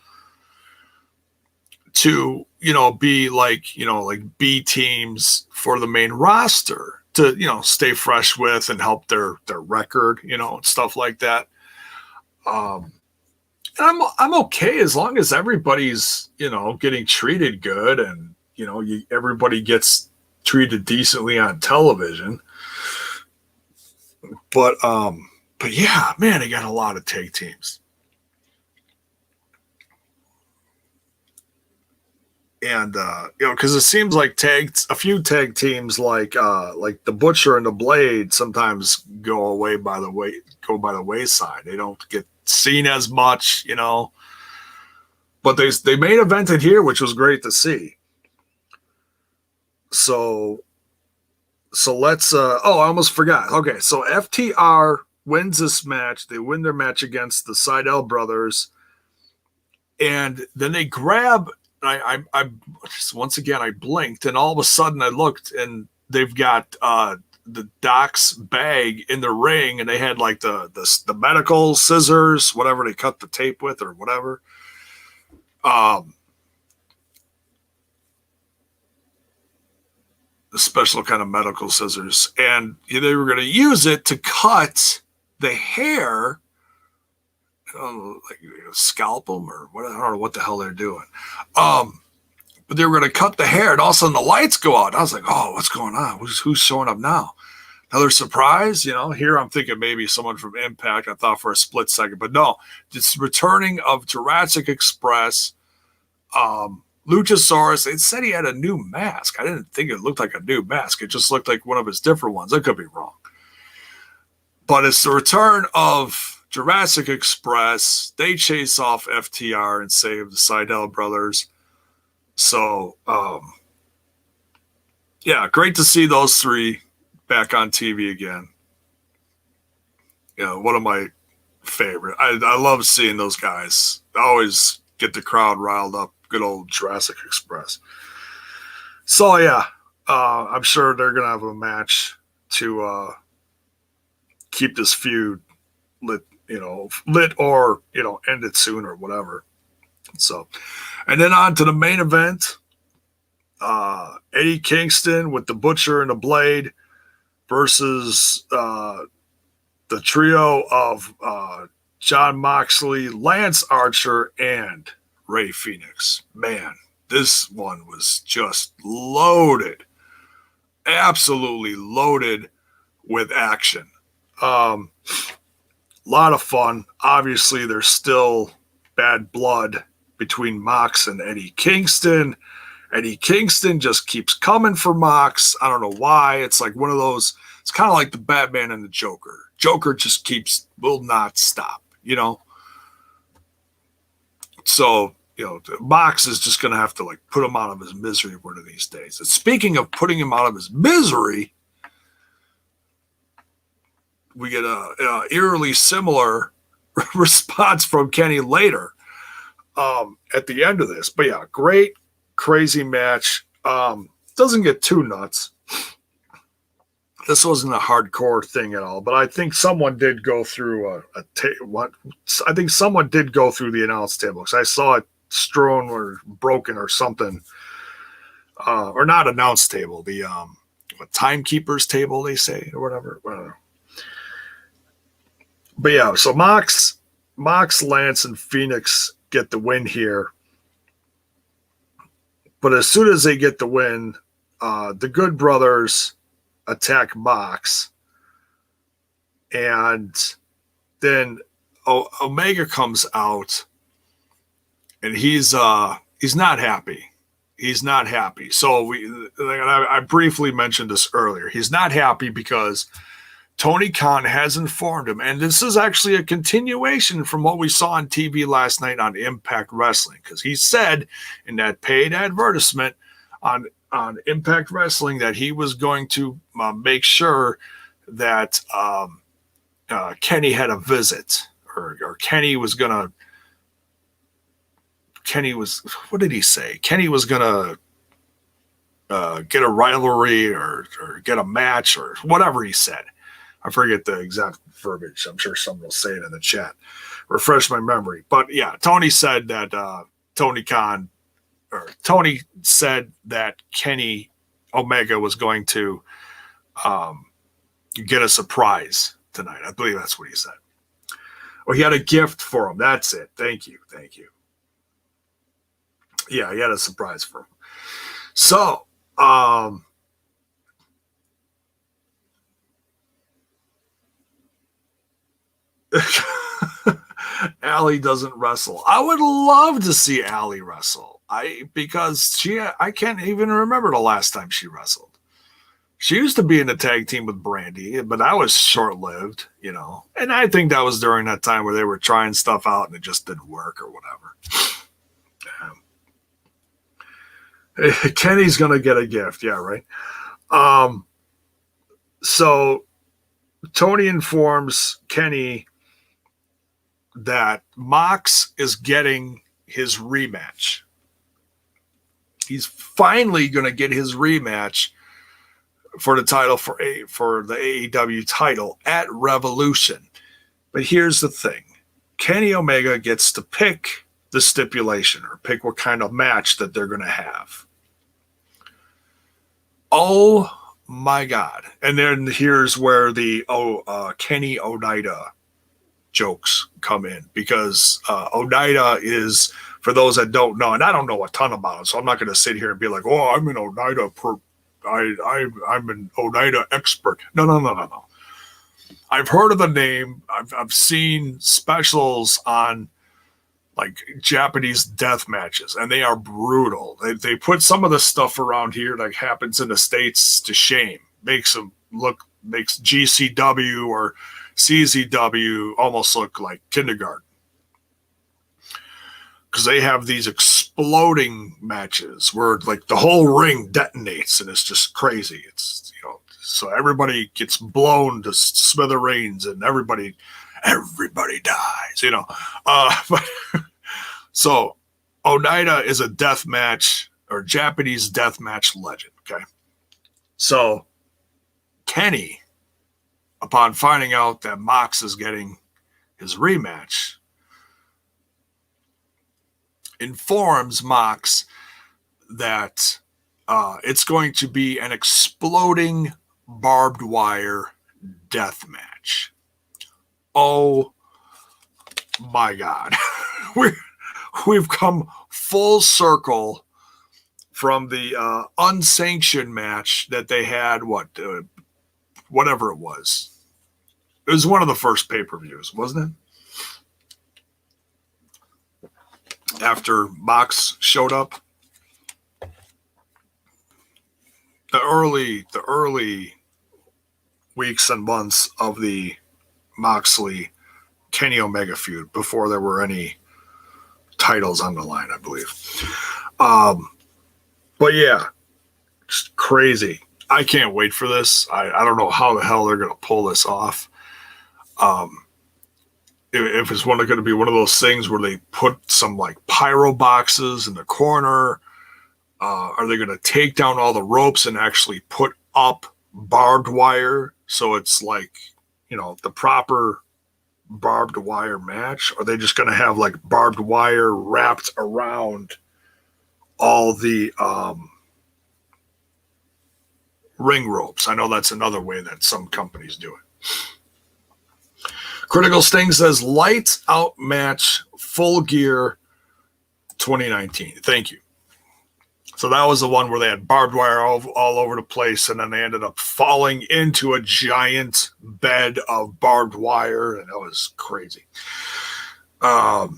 to, you know, be like, you know, like B teams for the main roster to, you know, stay fresh with and help their record, you know, and stuff like that. And I'm okay as long as everybody's, you know, getting treated good and, you know, everybody gets treated decently on television. But yeah, man, they got a lot of tag teams. And you know, because it seems like a few tag teams like the Butcher and the Blade sometimes go by the wayside. They don't get seen as much, you know. But they main evented here, which was great to see. So let's I almost forgot. Okay, so FTR wins this match. They win their match against the Sydal brothers. And then they grab, I once again I blinked, and all of a sudden I looked and they've got the Doc's bag in the ring, and they had like the medical scissors, whatever they cut the tape with or whatever. The special kind of medical scissors, and they were going to use it to cut the hair, like scalp them or what. I don't know what the hell they're doing. But they were going to cut the hair, and all of a sudden the lights go out. I was like, oh, what's going on? Who's showing up now? Another surprise, you know. Here I'm thinking maybe someone from Impact. I thought for a split second, but no, it's returning of Jurassic Express. Luchasaurus, it said he had a new mask. I didn't think it looked like a new mask. It just looked like one of his different ones. I could be wrong. But it's the return of Jurassic Express. They chase off FTR and save the Sydal brothers. So, yeah, great to see those three back on TV again. You know, one of my favorite. I love seeing those guys. I always get the crowd riled up. Good old Jurassic Express. So yeah, I'm sure they're gonna have a match to keep this feud lit or end it soon or whatever. So, and then on to the main event. Eddie Kingston with the Butcher and the Blade versus the trio of Jon Moxley, Lance Archer, and Rey Fenix. Man, this one was just loaded. Absolutely loaded with action. A lot of fun. Obviously, there's still bad blood between Mox and Eddie Kingston. Eddie Kingston just keeps coming for Mox. I don't know why. It's like one of those, it's kind of like the Batman and the Joker. Joker just will not stop, you know? So Mox is just going to have to like put him out of his misery one of these days. And speaking of putting him out of his misery, we get a eerily similar response from Kenny later at the end of this. But yeah, great, crazy match. Doesn't get too nuts. This wasn't a hardcore thing at all, but I think someone did go through I think someone did go through the announce table because I saw it strewn or broken or something, or not announce table, the timekeepers table they say or whatever. I don't know. But yeah, so Mox, Lance, and Fenix get the win here. But as soon as they get the win, the Good Brothers attack Mox, and then Omega comes out, and he's not happy. He's not happy. So I briefly mentioned this earlier. He's not happy because Tony Khan has informed him, and this is actually a continuation from what we saw on TV last night on Impact Wrestling, because he said in that paid advertisement on Impact Wrestling that he was going to make sure that Kenny had a visit, or Kenny was, what did he say? Kenny was going to get a rivalry or get a match or whatever he said. I forget the exact verbiage. I'm sure someone will say it in the chat. Refresh my memory. But yeah, Tony said that Tony said that Kenny Omega was going to get a surprise tonight. I believe that's what he said. Or he had a gift for him. That's it. Thank you. Yeah, he had a surprise for him. So, Allie doesn't wrestle. I would love to see Allie wrestle. Because I can't even remember the last time she wrestled. She used to be in a tag team with Brandy, but that was short-lived, And I think that was during that time where they were trying stuff out and it just didn't work or whatever. Kenny's gonna get a gift, yeah, right. So Tony informs Kenny that Mox is getting his rematch. He's finally going to get his rematch for the title for the AEW title at Revolution. But here's the thing. Kenny Omega gets to pick the stipulation or pick what kind of match that they're going to have. Oh my God. And then here's where the Kenny Oneida jokes come in, because Oneida is, for those that don't know, and I don't know a ton about it, so I'm not going to sit here and be like, oh, I'm an Oneida I'm an Oneida expert. No. I've heard of the name. I've seen specials on like Japanese death matches, and they are brutal. They put some of the stuff around here that happens in the States to shame. Makes GCW or CZW almost look like kindergarten, because they have these exploding matches where like the whole ring detonates and it's just crazy. It's so everybody gets blown to smithereens and everybody dies. But so Oneida is a death match or Japanese death match legend. Okay, so Kenny, upon finding out that Mox is getting his rematch, informs Mox that it's going to be an exploding barbed wire death match. Oh my God. We've come full circle from the unsanctioned match that they had, whatever it was. It was one of the first pay-per-views, wasn't it? After Mox showed up. The early weeks and months of the Moxley Kenny Omega feud, before there were any titles on the line, I believe. But yeah, just crazy. I can't wait for this. I don't know how the hell they're going to pull this off. If it's going to be one of those things where they put some like pyro boxes in the corner, are they going to take down all the ropes and actually put up barbed wire so it's like, you know, the proper barbed wire match? Or are they just going to have like barbed wire wrapped around all the ring ropes? I know that's another way that some companies do it. Critical Sting says lights out match, Full Gear 2019. Thank you. So that was the one where they had barbed wire all over the place, and then they ended up falling into a giant bed of barbed wire, and that was crazy. Yeah,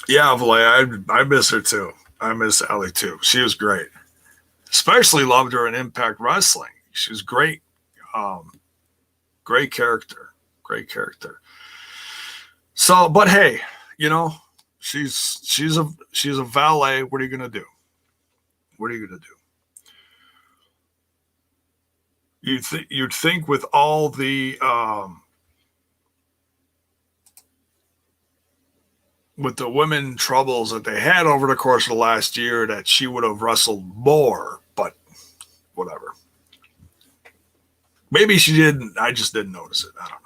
Vlay, I miss her too. I miss Allie too. She was great. Especially loved her in Impact Wrestling. She was great. Great character. Great character. So, but hey, you know, she's a valet. What are you gonna do? What are you gonna do? You'd think with all the with the women troubles that they had over the course of the last year that she would have wrestled more, but whatever. Maybe she didn't. I just didn't notice it. I don't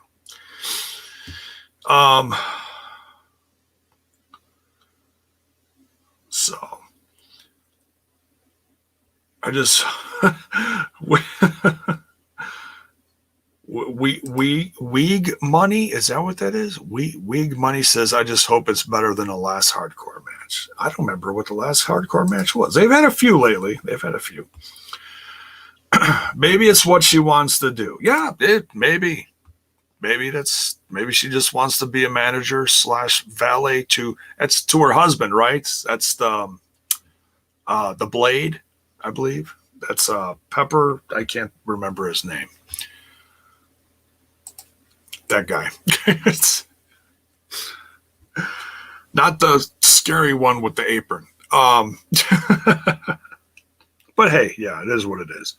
know. So I just Weeg Money, is that what that is? Weeg Money says, I just hope it's better than the last hardcore match. I don't remember what the last hardcore match was. They've had a few lately. They've had a few. Maybe it's what she wants to do. Yeah, maybe she just wants to be a manager / valet to her husband, right? That's the Blade, I believe. That's Pepper. I can't remember his name. That guy. It's not the scary one with the apron. But hey, yeah, it is what it is.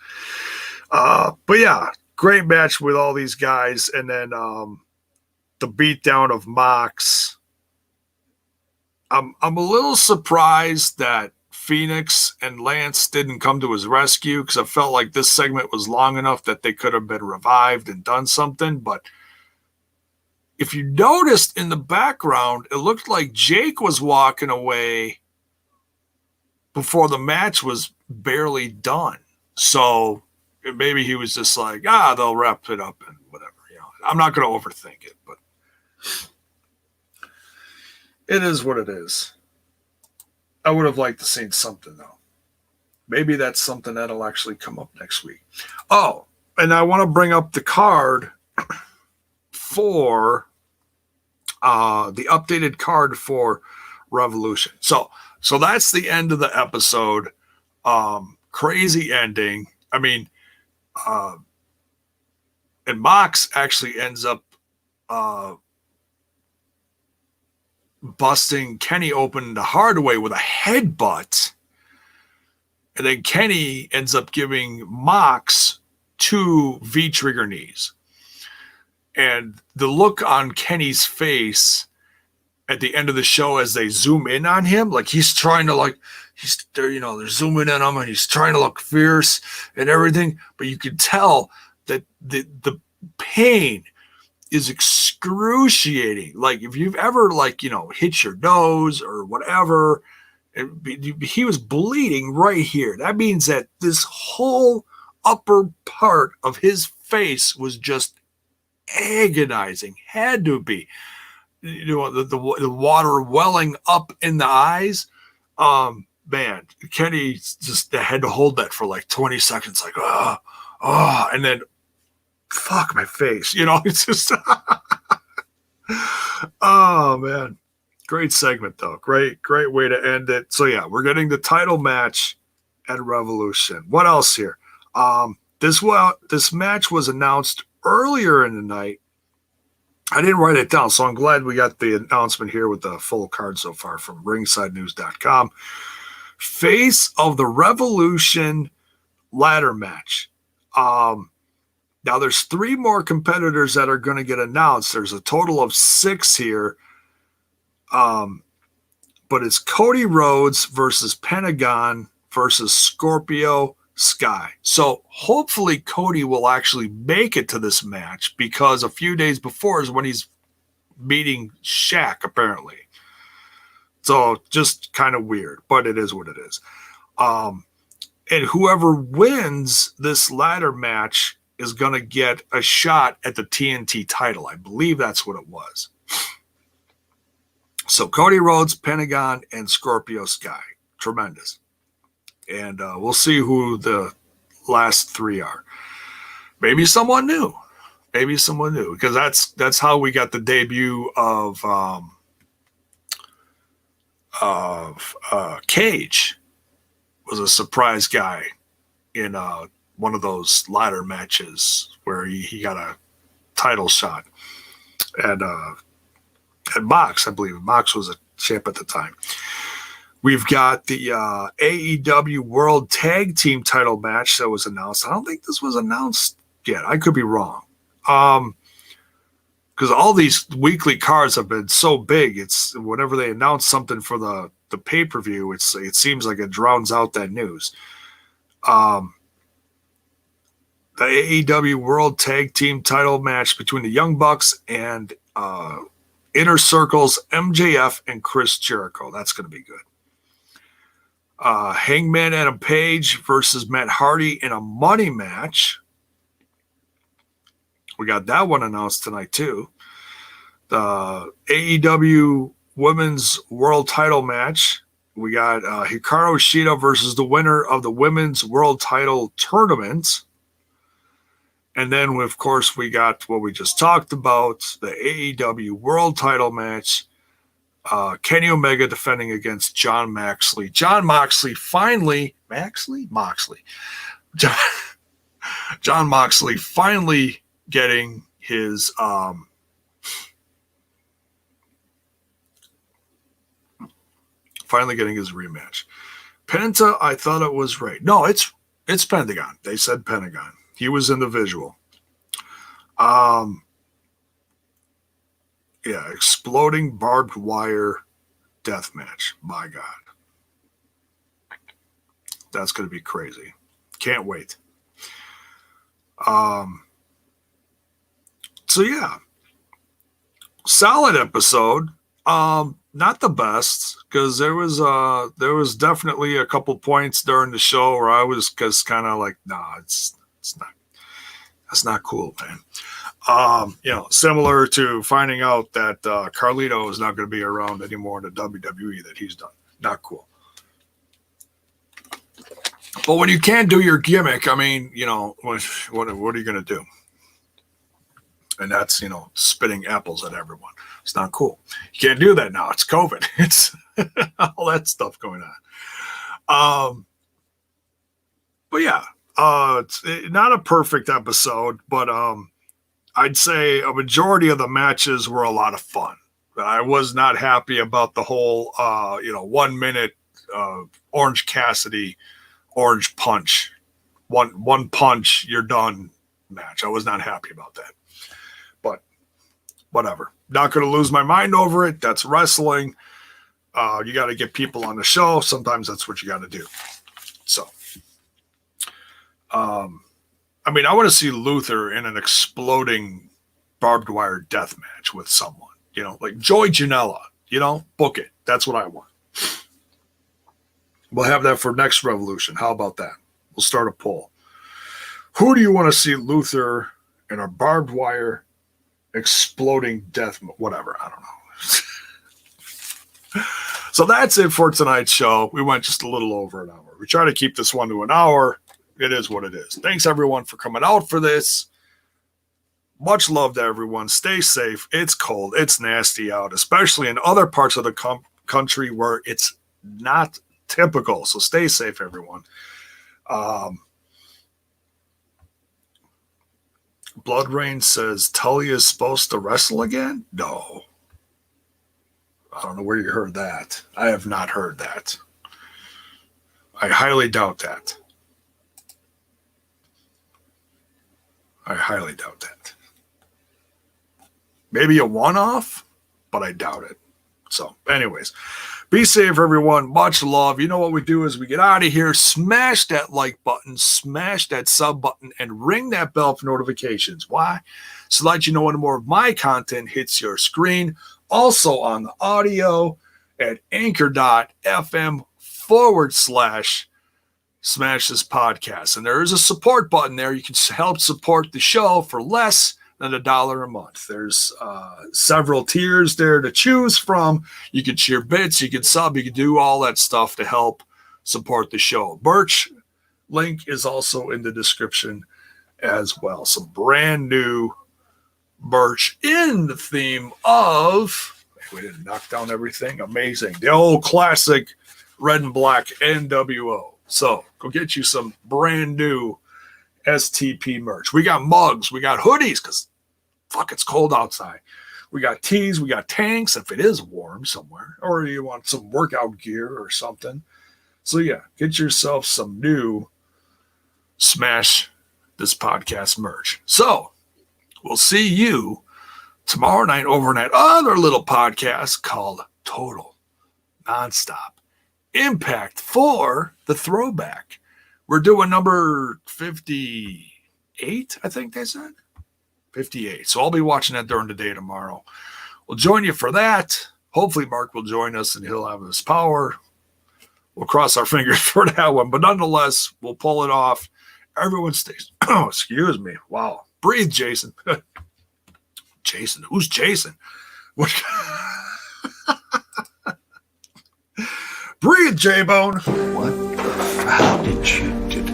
But yeah, great match with all these guys. And then the beatdown of Mox. I'm a little surprised that Fenix and Lance didn't come to his rescue, because I felt like this segment was long enough that they could have been revived and done something. But if you noticed in the background, it looked like Jake was walking away before the match was barely done. So maybe he was just like, they'll wrap it up and whatever. You know, I'm not going to overthink it, but it is what it is. I would have liked to see something, though. Maybe that's something that'll actually come up next week. Oh, and I want to bring up the card for the updated card for Revolution. So that's the end of the episode. Crazy ending. I mean, and Mox actually ends up busting Kenny open the hard way with a headbutt. And then Kenny ends up giving Mox 2 V-trigger knees. And the look on Kenny's face at the end of the show as they zoom in on him, like he's trying to they're zooming in on him and he's trying to look fierce and everything. But you can tell that the pain is excruciating. Like if you've ever hit your nose or whatever, he was bleeding right here. That means that this whole upper part of his face was just agonizing. Had to be, the water welling up in the eyes. Man, Kenny just had to hold that for like 20 seconds, like and then fuck my face, it's just oh man, great segment though, great way to end it. So yeah, we're getting the title match at Revolution. What else here? This match was announced earlier in the night. I didn't write it down, so I'm glad we got the announcement here with the full card so far from ringsidenews.com. Face of the Revolution ladder match. Now there's 3 more competitors that are going to get announced. There's a total of 6 here. But it's Cody Rhodes versus Pentagon versus Scorpio Sky. So hopefully Cody will actually make it to this match, because a few days before is when he's meeting Shaq, apparently. So just kind of weird, but it is what it is. And whoever wins this ladder match is going to get a shot at the TNT title. I believe that's what it was. So Cody Rhodes, Pentagon, and Scorpio Sky. Tremendous. And we'll see who the last 3 are. Maybe someone new. Maybe someone new. Because that's how we got the debut of Cage. Was a surprise guy in one of those ladder matches where he got a title shot. And Mox, I believe. Mox was a champ at the time. We've got the AEW World Tag Team title match that was announced. I don't think this was announced yet. I could be wrong. Because all these weekly cards have been so big. It's whenever they announce something for the pay-per-view, it seems like it drowns out that news. The AEW World Tag Team title match between the Young Bucks and Inner Circle's MJF and Chris Jericho. That's going to be good. Hangman Adam Page versus Matt Hardy in a money match. We got that one announced tonight too. The AEW Women's World Title match. We got Hikaru Shida versus the winner of the Women's World Title Tournament. And then, of course, we got what we just talked about, the AEW World Title match. Kenny Omega defending against Jon Moxley. Jon Moxley finally... Moxley. Jon Moxley finally getting his... finally getting his rematch. Penta, I thought it was right. No, it's Pentagon. They said Pentagon. He was in the visual. Yeah, exploding barbed wire death match. My God. That's going to be crazy. Can't wait. So yeah. Solid episode. Not the best, because there was definitely a couple points during the show where I was just kind of like, nah, it's not. That's not cool, man. Similar to finding out that Carlito is not going to be around anymore in the WWE that he's done. Not cool. But when you can't do your gimmick, I mean, what are you going to do? And that's, spitting apples at everyone. It's not cool. You can't do that now. It's COVID. It's all that stuff going on. But yeah, it's not a perfect episode, but I'd say a majority of the matches were a lot of fun. I was not happy about the whole, 1 minute Orange Cassidy, Orange Punch, one punch, you're done match. I was not happy about that. But whatever. Not going to lose my mind over it. That's wrestling. You got to get people on the show. Sometimes that's what you got to do. So, I want to see Luther in an exploding barbed wire death match with someone, like Joey Janela, book it. That's what I want. We'll have that for next Revolution. How about that? We'll start a poll. Who do you want to see Luther in a barbed wire exploding death, whatever, I don't know. So that's it for tonight's show. We went just a little over an hour. We try to keep this one to an hour. It is what it is. Thanks everyone for coming out for this. Much love to everyone. Stay safe. It's cold. It's nasty out, especially in other parts of the country where it's not typical. So stay safe, everyone. Blood Rain says Tully is supposed to wrestle again? No. I don't know where you heard that. I have not heard that. I highly doubt that. I highly doubt that. Maybe a one-off, but I doubt it. So, anyways, be safe, everyone. Much love. You know what we do is we get out of here, smash that like button, smash that sub button, and ring that bell for notifications. Why? So that you know when more of my content hits your screen. Also on the audio at anchor.fm/smash this podcast. And there is a support button there. You can help support the show for less than $1 a month. There's several tiers there to choose from. You can share bits, you can sub, you can do all that stuff to help support the show. Birch link is also in the description as well. Some brand new Birch in the theme of, we didn't knock down everything, amazing, the old classic red and black NWO. So go get you some brand new STP merch. We got mugs, we got hoodies, because fuck, it's cold outside. We got tees, we got tanks if it is warm somewhere, or you want some workout gear or something. So yeah, get yourself some new Smash This Podcast merch. So we'll see you tomorrow night over that other little podcast called Total Nonstop Impact for the Throwback. We're doing number 58, I think they said. 58. So I'll be watching that during the day tomorrow. We'll join you for that. Hopefully Mark will join us and he'll have his power. We'll cross our fingers for that one. But nonetheless, we'll pull it off. Everyone stays. Oh, excuse me. Wow. Breathe, Jason. Jason? Who's Jason? What? Breathe, JAYBONE. What the hell did you do?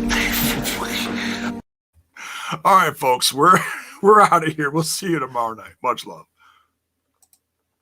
All right, folks. We're out of here. We'll see you tomorrow night. Much love.